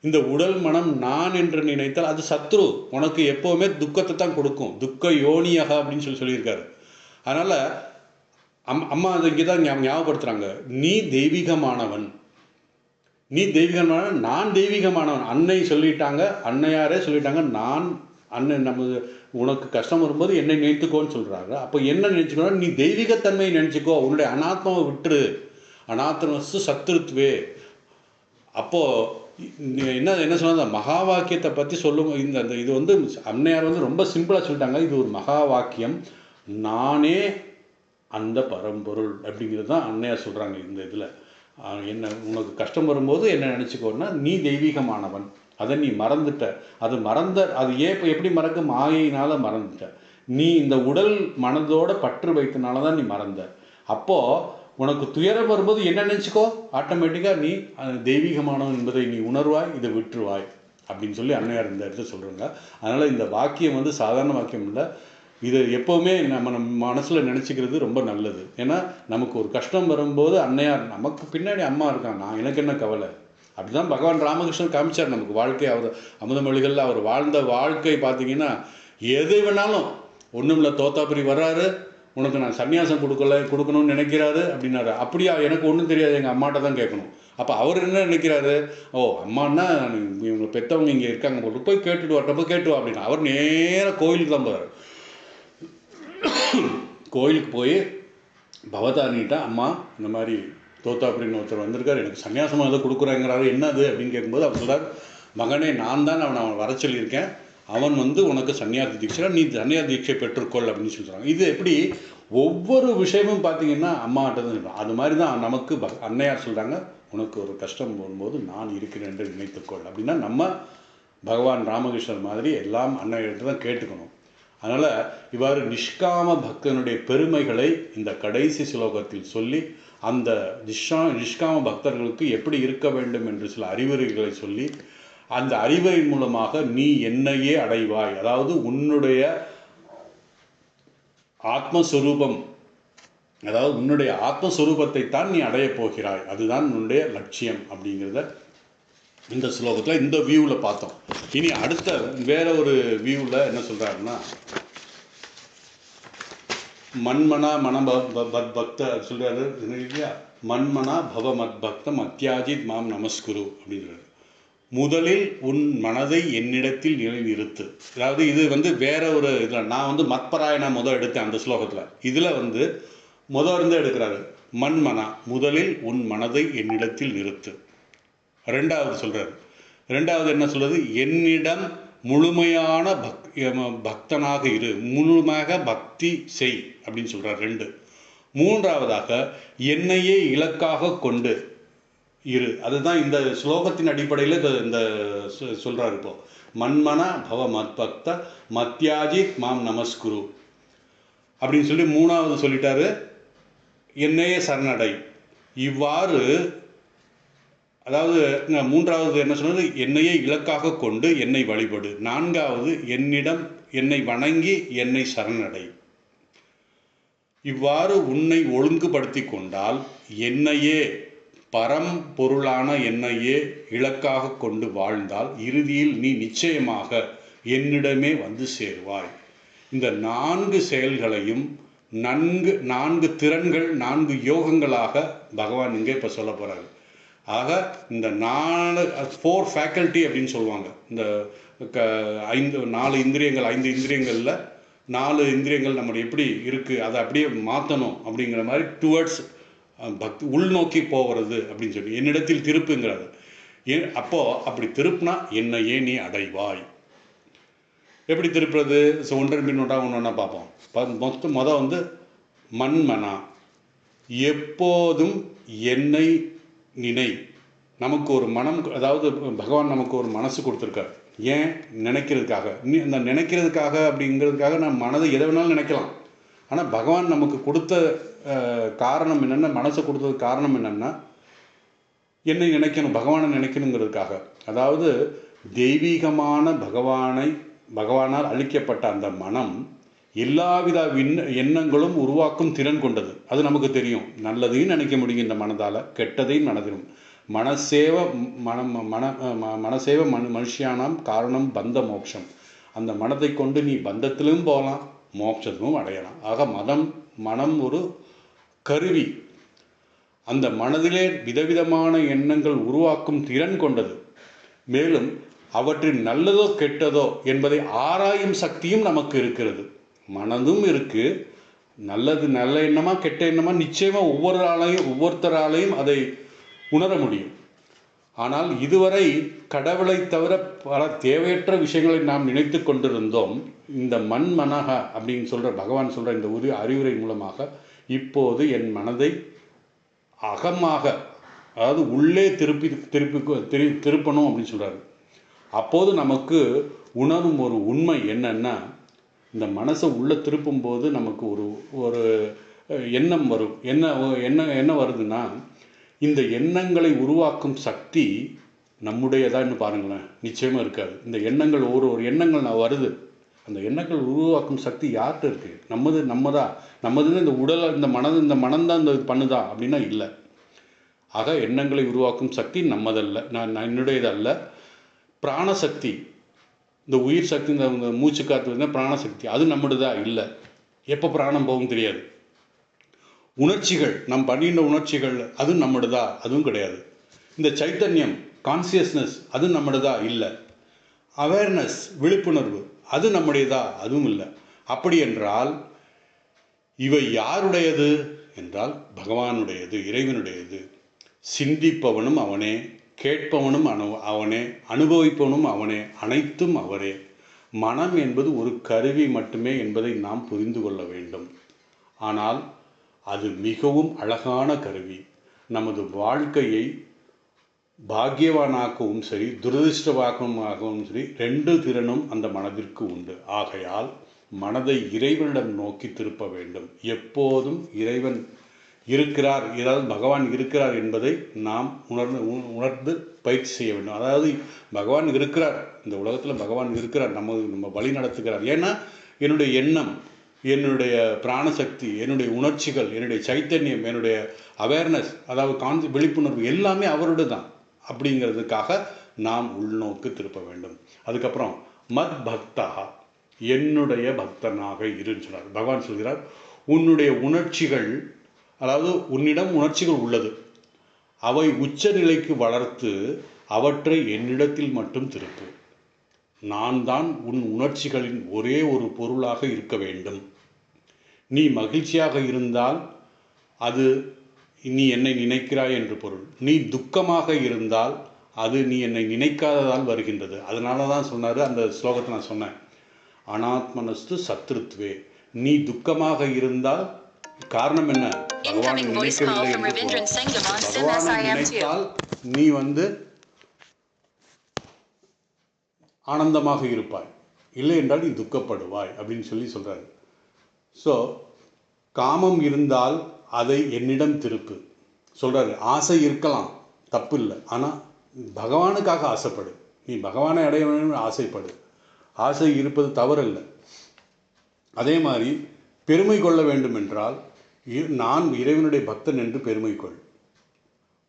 இந்த உடல் மனம் நான் என்று நினைத்தால் அது சத்ரு. உனக்கு எப்போவுமே துக்கத்தை தான் கொடுக்கும். துக்க யோனியாக அப்படின்னு சொல்லியிருக்காரு. அதனால் அம்மா அது இங்கே தான் ஞாபகப்படுத்துகிறாங்க, நீ தெய்வீகமானவன், நீ தெய்வீகமானவன், நான் தெய்வீகமானவன். அன்னை சொல்லிட்டாங்க, அன்னையாரே சொல்லிட்டாங்க, நான் அன்னை உனக்கு கஷ்டம் வரும்போது என்னை நினைத்துக்கோன்னு சொல்கிறாங்க. அப்போ என்ன நினச்சிக்கணும்? நீ தெய்வீகத்தன்மையை நினச்சிக்கோ, உன்னுடைய அனாத்மாவை விட்டுரு. அனாத்மசு சத்ருத்வே. அப்போது என்ன சொன்ன மகா வாக்கியத்தை பற்றி சொல்லும். இது அன்னையார் ரொம்ப சிம்பிளாக சொல்லிட்டாங்க. இது ஒரு மகா வாக்கியம், நானே அந்த பரம்பொருள் அப்படிங்கிறது தான் அன்னையார் சொல்கிறாங்க இந்த இதில். என்ன உனக்கு கஷ்டம் வரும்போது என்ன நினச்சிக்கோன்னா, நீ தெய்வீகமானவன், அதை நீ மறந்துட்ட. அது எப்படி மறக்க? மாயையினால் மறந்துட்ட. நீ இந்த உடல் மனதோட பற்று வைத்தனால தான் நீ மறந்த. அப்போது உனக்கு துயரம் வரும்போது என்ன நினச்சிக்கோ, ஆட்டோமேட்டிக்காக நீ தெய்வீகமானவன் என்பதை நீ உணர்வாய், இதை விட்டுருவாய் அப்படின்னு சொல்லி அன்னையார் இந்த இடத்துல சொல்கிறாங்க. அதனால் இந்த வாக்கியம் வந்து சாதாரண வாக்கியம் இல்லை. இதை எப்போவுமே நம்ம மனசில் நினச்சிக்கிறது ரொம்ப நல்லது. ஏன்னா நமக்கு ஒரு கஷ்டம் வரும்போது அன்னையார் நமக்கு பின்னாடி அம்மா இருக்காங்க, நான் எனக்கு என்ன கவலை. அப்படி தான் பகவான் ராமகிருஷ்ணன் காமிச்சார் நமக்கு வாழ்க்கை. அவர் அமுதமொழிகளில் அவர் வாழ்ந்த வாழ்க்கை பார்த்தீங்கன்னா, எது வேணாலும் ஒன்றும் இல்லை, தோத்தாபுரி வர்றாரு, உனக்கு நான் சன்னியாசம் கொடுக்கணும்னு நினைக்கிறாரு அப்படின்னாரு. அப்படியா? எனக்கு ஒன்றும் தெரியாது, எங்கள் அம்மாட்ட தான் கேட்கணும். அப்போ அவர் என்ன நினைக்கிறாரு? ஓ, அம்மானா இவங்க பெற்றவங்க இங்கே இருக்காங்க, போய் கேட்டுட்டு வரட்டப்போ கேட்டுவா அப்படின்னு. அவர் நேராக கோயிலுக்கு தான் போகிறார். கோயிலுக்கு போய் பவதாரிகிட்ட, அம்மா இந்த மாதிரி தோத்தாபுரின்னு ஒருத்தர் வந்திருக்கார், எனக்கு சன்னியாசமாக எதை கொடுக்குறாங்கிறாரு, என்னது அப்படின்னு கேட்கும்போது அவர் சொல்கிறார், மகனே, நான் தான் அவன் வர சொல்லியிருக்கேன், அவன் வந்து உனக்கு சன்னியாசி தீட்சை, நீ சன்னியாசி தீட்சை பெற்றுக்கொள் அப்படின்னு சொல்கிறாங்க. இது எப்படி ஒவ்வொரு விஷயமும் பார்த்தீங்கன்னா அம்மாட்ட தான். அது மாதிரி தான் நமக்கு அன்னையார் சொல்கிறாங்க, உனக்கு ஒரு கஷ்டம் போகும்போது நான் இருக்கிறேன் என்று நினைத்துக்கொள் அப்படின்னா, நம்ம பகவான் ராமகிருஷ்ணர் மாதிரி எல்லாம் அன்னையர்கிட்ட தான் கேட்டுக்கணும். அதனால் இவ்வாறு நிஷ்காம பக்தனுடைய பெருமைகளை இந்த கடைசி ஸ்லோகத்தில் சொல்லி, அந்த நிஷ்காம பக்தர்களுக்கு எப்படி இருக்க வேண்டும் என்று சில அறிவுரைகளை சொல்லி, அந்த அறிவுரை மூலமாக நீ என்னையே அடைவாய், அதாவது உன்னுடைய ஆத்மஸ்வரூபம், அதாவது உன்னுடைய ஆத்மஸ்வரூபத்தை தான் நீ அடையப் போகிறாய், அதுதான் உன்னுடைய லட்சியம் அப்படிங்கிறத இந்த ஸ்லோகத்தில் இந்த வியூவில் பார்த்தோம். இனி அடுத்த வேற ஒரு வியூவில் என்ன சொல்கிறாருன்னா, மன்மனா பக்த சொல்கிறாரு இல்லையா, மன்மனா பவ மத் பக்தம் அத்தியாஜித் மாம் நமஸ்குரு அப்படிங்கிறாரு. முதலில் உன் மனதை என்னிடத்தில் நிலைநிறுத்து. அதாவது இது வந்து வேற ஒரு இதில் நான் வந்து மத்பராயணா எடுத்தேன் அந்த ஸ்லோகத்தில். இதில் வந்து இருந்து எடுக்கிறாரு. மன்மனா, முதலில் உன் மனதை என்னிடத்தில் நிறுத்து. ரெண்டாவது சொல்கிறார், ரெண்டாவது என்ன சொல்கிறது, என்னிடம் முழுமையான பக்தனாக இரு, முழுமையாக பக்தி செய் அப்படின்னு சொல்கிறார். ரெண்டு. மூன்றாவதாக என்னையே இலக்காக கொண்டு இரு. அதுதான் இந்த ஸ்லோகத்தின் அடிப்படையில் இந்த சொல்கிறார். இப்போ மன்மனா பவ மத் பக்த மத்யாஜித் மாம் நமஸ்குரு அப்படின்னு சொல்லி மூணாவது சொல்லிட்டாரு, என்னையே சரணடை. இவ்வாறு, அதாவது மூன்றாவது என்ன சொன்னது, என்னையே இலக்காக கொண்டு என்னை வழிபடு. நான்காவது என்னை வணங்கி என்னை சரணடை. இவ்வாறு உன்னை ஒழுங்குபடுத்தி கொண்டால் என்னையே பரம்பொருளான என்னையே இலக்காக கொண்டு வாழ்ந்தால் இறுதியில் நீ நிச்சயமாக என்னிடமே வந்து சேருவாய். இந்த 4 செயல்களையும் 4 திறன்கள் 4 யோகங்களாக பகவான் இங்கே இப்போ சொல்ல போகிறாரு. ஆக இந்த 4 ஃபேக்கல்ட்டி அப்படின்னு சொல்லுவாங்க. இந்த 4 இந்திரியங்கள், 5 இந்திரியங்களில் 4 இந்திரியங்கள் நம்ம எப்படி இருக்குது அதை அப்படியே மாற்றணும் அப்படிங்கிற மாதிரி டுவர்ட்ஸ் பக்தி, உள்நோக்கி போகிறது அப்படின்னு சொல்லி என்னிடத்தில் திருப்புங்கிறது. அப்போது அப்படி திருப்பினா என்னையே நீ அடைவாய். எப்படி திருப்புறது? ஒன்றன் பின் ஒன்றா பார்ப்போம். மொதல் வந்து மன்மனா, எப்போதும் என்னை நினை. நமக்கு ஒரு மனம், அதாவது பகவான் நமக்கு ஒரு மனசு கொடுத்துருக்கார். ஏன்? நினைக்கிறதுக்காக. இந்த நினைக்கிறதுக்காக அப்படிங்கிறதுக்காக நம்ம மனதை எதை வேணாலும் நினைக்கலாம். ஆனால் பகவான் நமக்கு கொடுத்த காரணம் என்னென்னா, மனசை கொடுத்தது காரணம் என்னென்னா, என்னை நினைக்கணும், பகவானை நினைக்கணுங்கிறதுக்காக. அதாவது தெய்வீகமான பகவானால் அளிக்கப்பட்ட அந்த மனம் எல்லாவித எண்ணங்களும் உருவாக்கும் திறன் கொண்டது. அது நமக்கு தெரியும். நல்லதையும் நினைக்க முடியும் இந்த மனதால், கெட்டதையும் நடந்துடும். மனசேவ மனுஷியானாம் காரணம் பந்த மோட்சம். அந்த மனதை கொண்டு நீ பந்தத்திலும் போகலாம், மோட்சத்திலும் அடையலாம். ஆக மனம் ஒரு கருவி. அந்த மனதிலே விதவிதமான எண்ணங்கள் உருவாக்கும் திறன் கொண்டது. மேலும் அவற்றில் நல்லதோ கெட்டதோ என்பதை ஆராயும் சக்தியும் நமக்கு இருக்கிறது. மனதும் இருக்குது. நல்ல எண்ணமா கெட்ட எண்ணமா நிச்சயமாக ஒவ்வொருத்தராலையும் அதை உணர முடியும். ஆனால் இதுவரை கடவுளை தவிர பல தேவையற்ற விஷயங்களை நாம் நினைத்து கொண்டிருந்தோம். இந்த மன்மனக அப்படின்னு சொல்கிற பகவான் சொல்கிற இந்த அறிவுரை மூலமாக இப்போது என் மனதை அகமாக அதாவது உள்ளே திருப்பணும் அப்படின்னு சொல்கிறாரு. அப்போது நமக்கு உணரும் ஒரு உண்மை என்னன்னா, இந்த மனசை உள்ளே திருப்பும்போது நமக்கு ஒரு ஒரு எண்ணம் வரும். என்ன வருதுன்னா, இந்த எண்ணங்களை உருவாக்கும் சக்தி நம்முடையதான்னு பாருங்களேன், நிச்சயமாக இருக்காது. இந்த எண்ணங்கள் ஒரு எண்ணங்கள் வருது, அந்த எண்ணங்கள் உருவாக்கும் சக்தி யார்கிட்ட இருக்குது? நம்மதுன்னு இந்த உடலை இந்த மனம்தான் இந்த பண்ணுதா அப்படின்னா இல்லை. ஆக எண்ணங்களை உருவாக்கும் சக்தி நம்மதல்ல, என்னுடையதல்ல. பிராணசக்தி, இந்த உயிர் சக்தி, இந்த மூச்சு காற்று பிராணசக்தி, அது நம்முடையதா இல்லை. எப்போ பிராணம் போகும் தெரியாது. உணர்ச்சிகள், நம் பண்ணின்ற உணர்ச்சிகள் அது நம்முடையதா? அதுவும் கிடையாது. இந்த சைத்தன்யம், கான்சியஸ்னஸ், அது நம்முடையதா? இல்லை. அவேர்னஸ், விழிப்புணர்வு, அது நம்முடையதா? அதுவும் இல்லை. அப்படி என்றால் இவை யாருடையது என்றால் பகவானுடையது, இறைவனுடையது. சிந்திப்பவனும் அவனே, கேட்பவனும் அவனே, அனுபவிப்பவனும் அவனே, அனைத்தும் அவரே. மனம் என்பது ஒரு கருவி மட்டுமே என்பதை நாம் புரிந்து கொள்ள வேண்டும். ஆனால் அது மிகவும் அழகான கருவி. நமது வாழ்க்கையை பாக்கியவானாக்கவும் சரி, துரதிருஷ்டவாக்கமாகவும் சரி, 2 திறனும் அந்த மனதிற்கு உண்டு. ஆகையால் மனதை இறைவனிடம் நோக்கி திருப்ப வேண்டும். எப்போதும் இறைவன் இருக்கிறார், ஏதாவது பகவான் இருக்கிறார் என்பதை நாம் உணர்ந்து பயிற்சி செய்ய வேண்டும். அதாவது பகவான் இருக்கிறார், இந்த உலகத்தில் பகவான் இருக்கிறார், நம்ம வழி நடத்துகிறார். ஏன்னா என்னுடைய எண்ணம், என்னுடைய பிராணசக்தி, என்னுடைய உணர்ச்சிகள், என்னுடைய சைத்தன்யம், என்னுடைய அவேர்னஸ், அதாவது விழிப்புணர்வு எல்லாமே அவரோடு தான். அப்படிங்கிறதுக்காக நாம் உள்நோக்கு திருப்ப வேண்டும். அதுக்கப்புறம் மத் பக்தா, என்னுடைய பக்தனாக இருன்னு சொன்னார். பகவான் சொல்கிறார், உன்னுடைய உணர்ச்சிகள், அதாவது உன்னிடம் உணர்ச்சிகள் உள்ளது, அவை உச்ச நிலைக்கு வளர்த்து அவற்றை என்னிடத்தில் மட்டும் திருப்பு. நான் தான் உன் உணர்ச்சிகளின் ஒரே ஒரு பொருளாக இருக்க வேண்டும். நீ மகிழ்ச்சியாக இருந்தால் அது நீ என்னை நினைக்கிறாய் என்று பொருள். நீ துக்கமாக இருந்தால் அது நீ என்னை நினைக்காததால் வருகின்றது. அதனால தான் சொன்னார் அந்த ஸ்லோகத்தை நான் சொன்னேன், அனாத்மனஸ்து சத்ருத்வே. நீ துக்கமாக இருந்தால் காரணம் என்ன? பகவானை நினைக்கவில்லை என்று பகவானை நினைத்தால் நீ ஆனந்தமாக இருப்பாய், இல்லை என்றால் நீ துக்கப்படுவாய் அப்படின்னு சொல்கிறாரு. ஸோ காமம் இருந்தால் அதை என்னிடம் திருப்பு சொல்கிறாரு. ஆசை இருக்கலாம், தப்பு இல்லை, ஆனால் பகவானுக்காக ஆசைப்படு. நீ பகவானை அடைய வேண்டும் ஆசைப்படு. ஆசை இருப்பது தவறல்ல. அதே மாதிரி பெருமை கொள்ள வேண்டும் என்றால் நான் இறைவனுடைய பக்தன் என்று பெருமை கொள்.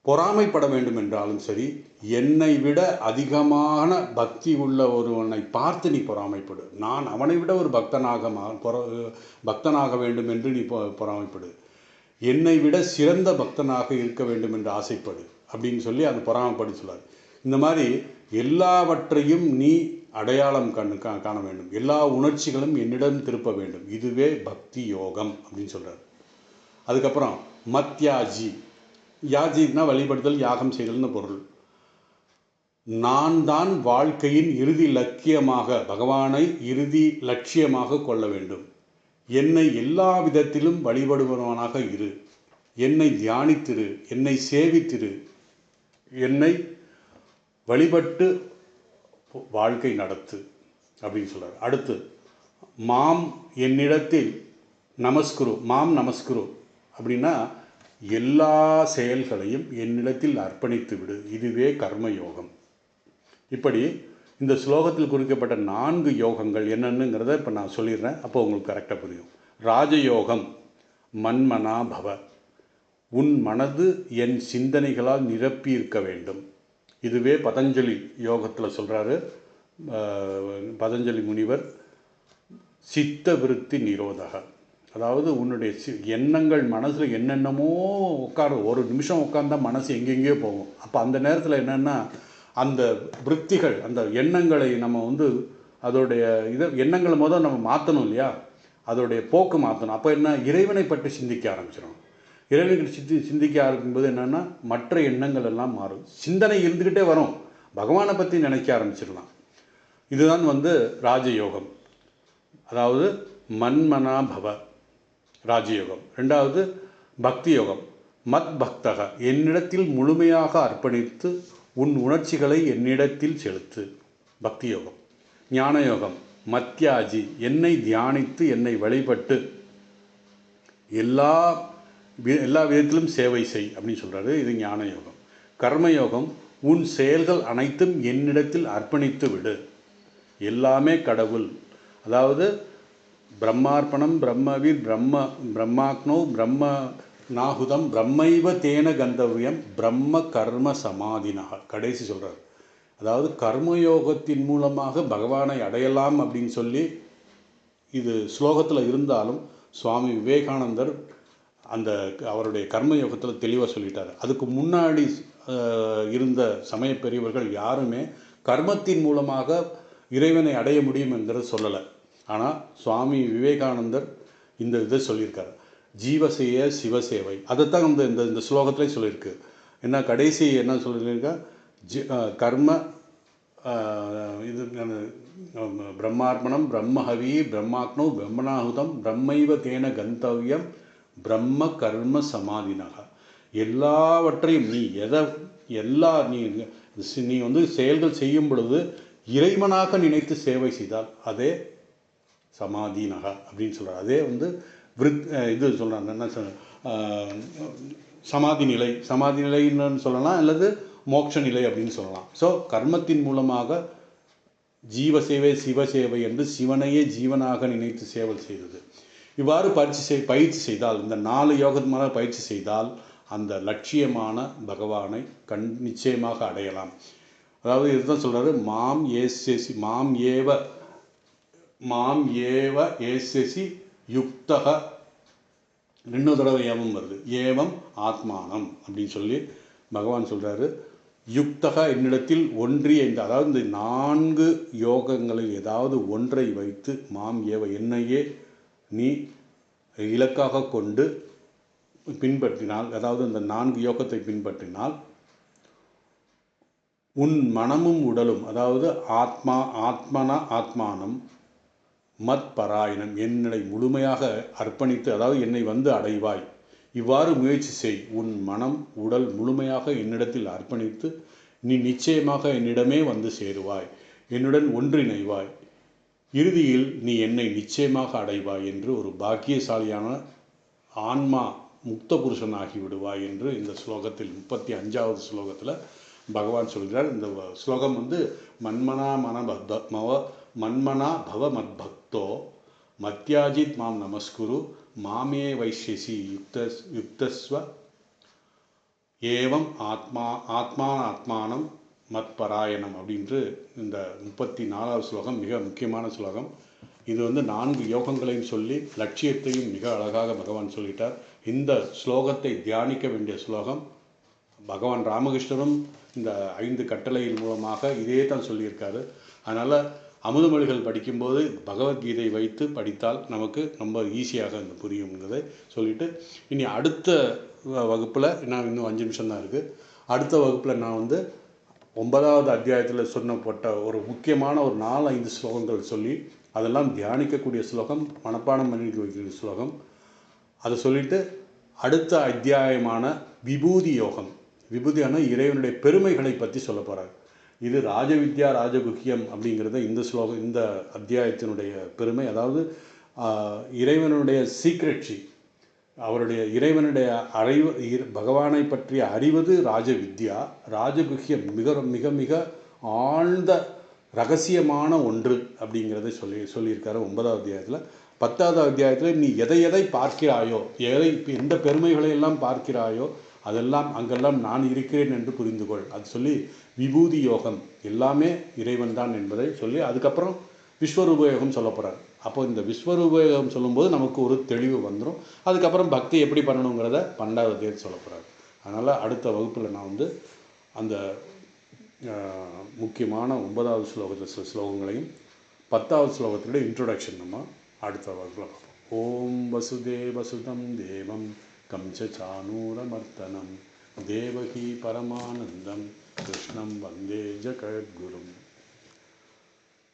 பொறாமைப்பட வேண்டும் என்றாலும் சரி, என்னை விட அதிகமான பக்தி உள்ள ஒருவனை பார்த்து நீ பொறாமைப்படு. நான் அவனை விட ஒரு பக்தனாக வேண்டும் என்று நீ பொறாமைப்படு. என்னை விட சிறந்த பக்தனாக இருக்க வேண்டும் என்று ஆசைப்படு அப்படின்னு சொல்லி அது பொறாமைப்படி சொல்லார். இந்த மாதிரி எல்லாவற்றையும் நீ அடையாளம் காண வேண்டும். எல்லா உணர்ச்சிகளும் என்னிடம் திருப்ப வேண்டும். இதுவே பக்தி யோகம் அப்படின்னு சொல்கிறார். அதுக்கப்புறம் மத்யாஜி, யாஜினா வழிபடுதல், யாகம் செய்தல்னு பொருள். நான் தான் வாழ்க்கையின் இறுதி லட்சியமாக, பகவானை இறுதி லட்சியமாக கொள்ள வேண்டும். என்னை எல்லா விதத்திலும் வழிபடுபவனாக இரு. என்னை தியானித்திரு, என்னை சேவித்திரு, என்னை வழிபட்டு வாழ்க்கை நடத்து அப்படின்னு சொல்கிறார். அடுத்து மாம், என்னிடத்தில் நமஸ்குரு. மாம் நமஸ்குரு அப்படின்னா எல்லா செயல்களையும் என்னிடத்தில் அர்ப்பணித்து விடு. இதுவே கர்மயோகம். இப்படி இந்த ஸ்லோகத்தில் குறிக்கப்பட்ட 4 யோகங்கள் என்னென்னுங்கிறத இப்போ நான் சொல்லிடுறேன், அப்போ உங்களுக்கு கரெக்டாக புரியும். ராஜயோகம், மன்மனா பவ. உன் மனது என் சிந்தனைகளால் நிரப்பி இருக்க வேண்டும். இதுவே பதஞ்சலி யோகத்தில் சொல்கிறாரு பதஞ்சலி முனிவர், சித்த விருத்தி நிரோதக. அதாவது உன்னுடைய எண்ணங்கள் மனசில் என்னென்னமோ ஒரு நிமிஷம் உட்கார்ந்தா மனசு எங்கெங்கேயோ போகும். அப்போ அந்த நேரத்தில் என்னென்னா அந்த விருத்திகள், அந்த எண்ணங்களை நம்ம அதோடைய எண்ணங்களை நம்ம மாற்றணும் இல்லையா, அதோடைய போக்கு மாற்றணும். அப்போ என்ன, இறைவனை பற்றி சிந்திக்க ஆரம்பிச்சிடும். இறைவனை சிந்திக்க ஆரம்பிக்கும்போது என்னென்னா மற்ற எண்ணங்கள் எல்லாம் மாறும். சிந்தனை இருந்துக்கிட்டே வரும், பகவானை பற்றி நினைக்க ஆரம்பிச்சிடலாம். இதுதான் ராஜயோகம். அதாவது மன்மனா பவ ராஜயோகம். 2வது பக்தி யோகம். மத் பக்தக என்னிடத்தில் முழுமையாக அர்ப்பணித்து உன் உணர்ச்சிகளை என்னிடத்தில் செலுத்து. பக்தி யோகம். ஞான யோகம். மத்யாஜி என்னை தியானித்து என்னை வழிபட்டு எல்லா விதத்திலும் சேவை செய் அப்படின்னு சொல்கிறாரு. இது ஞான யோகம். கர்மயோகம் உன் செயல்கள் அனைத்தும் என்னிடத்தில் அர்ப்பணித்து விடு. எல்லாமே கடவுள். அதாவது பிரம்மார்ப்பணம் பிரம்மவீர் பிரம்மாக்னோ பிரம்ம நாகுதம் பிரம்மைவ தேன கந்தவியம் பிரம்ம கர்ம சமாதினாக கடைசி சொல்கிறார். அதாவது கர்மயோகத்தின் மூலமாக பகவானை அடையலாம் அப்படின்னு சொல்லி இது ஸ்லோகத்தில் இருந்தாலும் சுவாமி விவேகானந்தர் அந்த அவருடைய கர்மயோகத்தில் தெளிவாக சொல்லிட்டார். அதுக்கு முன்னாடி இருந்த சமய பெரியவர்கள் யாருமே கர்மத்தின் மூலமாக இறைவனை அடைய முடியும் என்கிறது சொல்லலை. ஆனால் சுவாமி விவேகானந்தர் இந்த இதை சொல்லியிருக்கார். ஜீவசேய சிவசேவை. அதைத்தான் இந்த ஸ்லோகத்திலே சொல்லியிருக்கு. என்ன கடைசி என்ன சொல்லியிருக்கா? கர்ம இது பிரம்மார்ப்பணம் பிரம்மஹவி பிரம்மாக்னோ பிரம்மணாகுதம் பிரம்மைவ தேன கந்தவியம் பிரம்ம கர்ம சமாதினாக. எல்லாவற்றையும் நீ நீ வந்து செயல்கள் செய்யும் பொழுது இறைவனாக நினைத்து சேவை செய்தால் அதே சமாதினக அப்படின்னு சொல்கிறார். அதே வந்து இது சொல்கிறாங்க. என்ன சமாதி நிலைன்னு சொல்லலாம், அல்லது மோட்ச நிலை அப்படின்னு சொல்லலாம். ஸோ கர்மத்தின் மூலமாக ஜீவசேவை சிவசேவை என்று சிவனையே ஜீவனாக நினைத்து சேவை செய்தது. இவ்வாறு பயிற்சி செய்தால், இந்த 4 யோகமாக பயிற்சி செய்தால் அந்த லட்சியமான பகவானை நிச்சயமாக அடையலாம். அதாவது இதுதான் சொல்கிறாரு. மாம் ஏவ ஏசசி யுக்தக. 2 தடவை ஏவம் வருது. ஏவம் ஆத்மானம் அப்படின்னு சொல்லி பகவான் சொல்கிறாரு. யுக்தக என்னிடத்தில் ஒன்றிய அதாவது இந்த 4 யோகங்களில் ஏதாவது ஒன்றை வைத்து மாம் ஏவ என்னையே நீ இலக்காக கொண்டு பின்பற்றினால், அதாவது இந்த 4 யோகத்தை பின்பற்றினால் உன் மனமும் உடலும், அதாவது ஆத்மானம் மத் பராயணம் என்னை முழுமையாக அர்ப்பணித்து, அதாவது என்னை வந்து அடைவாய். இவ்வாறு முயற்சி செய். உன் மனம் உடல் முழுமையாக என்னிடத்தில் அர்ப்பணித்து நீ நிச்சயமாக என்னிடமே வந்து சேருவாய், என்னுடன் ஒன்றிணைவாய். இறுதியில் நீ என்னை நிச்சயமாக அடைவாய் என்று ஒரு பாக்கியசாலியான ஆன்மா முக்த புருஷன் ஆகிவிடுவாய் என்று இந்த ஸ்லோகத்தில் 35வது ஸ்லோகத்தில் பகவான் சொல்கிறார். இந்த ஸ்லோகம் வந்து மன்மனா பவ மத்பக்தோ மத்யாஜித் மாம் நமஸ்குரு மாமே வைஷ்யசி யுக்தஸ்வ ஏவம் ஆத்மானம் மத்பராயணம் அப்படின்று இந்த 34வது ஸ்லோகம் மிக முக்கியமான ஸ்லோகம். இது வந்து 4 யோகங்களையும் சொல்லி லட்சியத்தையும் மிக அழகாக பகவான் சொல்லிட்டார். இந்த ஸ்லோகத்தை தியானிக்க வேண்டிய ஸ்லோகம். பகவான் ராமகிருஷ்ணரும் இந்த 5 கட்டளையின் மூலமாக இதே தான் சொல்லியிருக்காரு. அதனால் அமுதமொழிகள் படிக்கும்போது பகவத்கீதை வைத்து படித்தால் நமக்கு ரொம்ப ஈஸியாக இந்த புரியுங்கிறதை சொல்லிவிட்டு, இனி அடுத்த வகுப்பில் நான் இன்னும் 5 நிமிஷம் தான் இருக்குது. அடுத்த வகுப்பில் நான் வந்து 9வது அத்தியாயத்தில் சொன்னப்பட்ட ஒரு முக்கியமான ஒரு 4-5 ஸ்லோகங்கள் சொல்லி அதெல்லாம் தியானிக்கக்கூடிய ஸ்லோகம், மனப்பாடம் பண்ணிட்டு வைக்கக்கூடிய ஸ்லோகம், அதை சொல்லிவிட்டு அடுத்த அத்தியாயமான விபூதி யோகம், விபூதியான இறைவனுடைய பெருமைகளை பற்றி சொல்ல போகிறார். இது ராஜவித்யா ராஜகுஹ்யம் அப்படிங்கிறத இந்த அத்தியாயத்தினுடைய பெருமை. அதாவது இறைவனுடைய சீக்ரெட்ஸி, அவருடைய இறைவனுடைய பகவானை பற்றிய அறிவது ராஜவித்யா. ராஜகுஹ்யம் மிக மிக மிக ஆழ்ந்த ரகசியமான ஒன்று அப்படிங்கிறத சொல்லியிருக்காரு 9வது அத்தியாயத்தில். 10வது அத்தியாயத்தில் நீ எதை பார்க்கிறாயோ, எந்த பெருமைகளை எல்லாம் பார்க்கிறாயோ அதெல்லாம் அங்கெல்லாம் நான் இருக்கிறேன் என்று புரிந்து கொள். அது சொல்லி விபூதி யோகம் எல்லாமே இறைவன் தான் என்பதை சொல்லி அதுக்கப்புறம் விஸ்வரூபயோகம் சொல்ல போகிறார். அப்போ இந்த விஸ்வரூபயோகம் சொல்லும்போது நமக்கு ஒரு தெளிவு வந்துடும். அதுக்கப்புறம் பக்தி எப்படி பண்ணணுங்கிறத 12வது அத்தியாயத்தில் சொல்ல போகிறார். அதனால் அடுத்த வகுப்பில் நான் வந்து அந்த முக்கியமான 9வது ஸ்லோகத்தில் சில ஸ்லோகங்களையும் 10வது ஸ்லோகத்தினுடைய இன்ட்ரொடக்ஷன் நம்ம அடுத்த வகுப்பில் பார்ப்போம். ஓம் வசுதேவசுதம் தேவம் கம்சசானூரமர்த்தனம் தேவகி பரமானந்தம் கிருஷ்ணம் வந்தே ஜகத்குரும்.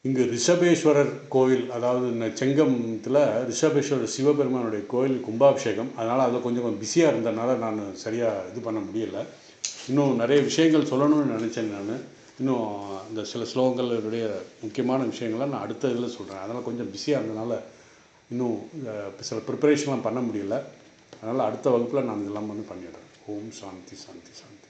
இங்கு ரிஷபேஸ்வரர் கோவில், அதாவது இந்த செங்கமத்தில் ரிஷபேஸ்வரர் சிவபெருமானுடைய கோவில் கும்பாபிஷேகம். அதனால் அதில் கொஞ்சம் பிஸியாக இருந்ததுனால நான் சரியாக இது பண்ண முடியலை. இன்னும் நிறைய விஷயங்கள் சொல்லணும்னு நினச்சேன். நான் இன்னும் இந்த சில ஸ்லோகங்களுடைய முக்கியமான விஷயங்கள்லாம் நான் அடுத்த இதில் சொல்கிறேன். அதனால் கொஞ்சம் பிஸியாக இருந்ததுனால இன்னும் சில ப்ரிப்பரேஷன்லாம் பண்ண முடியல. அதனால் அடுத்த வகுப்பில் நான் இதெல்லாம் பண்ணிடுறேன். ஓம் சாந்தி சாந்தி சாந்தி.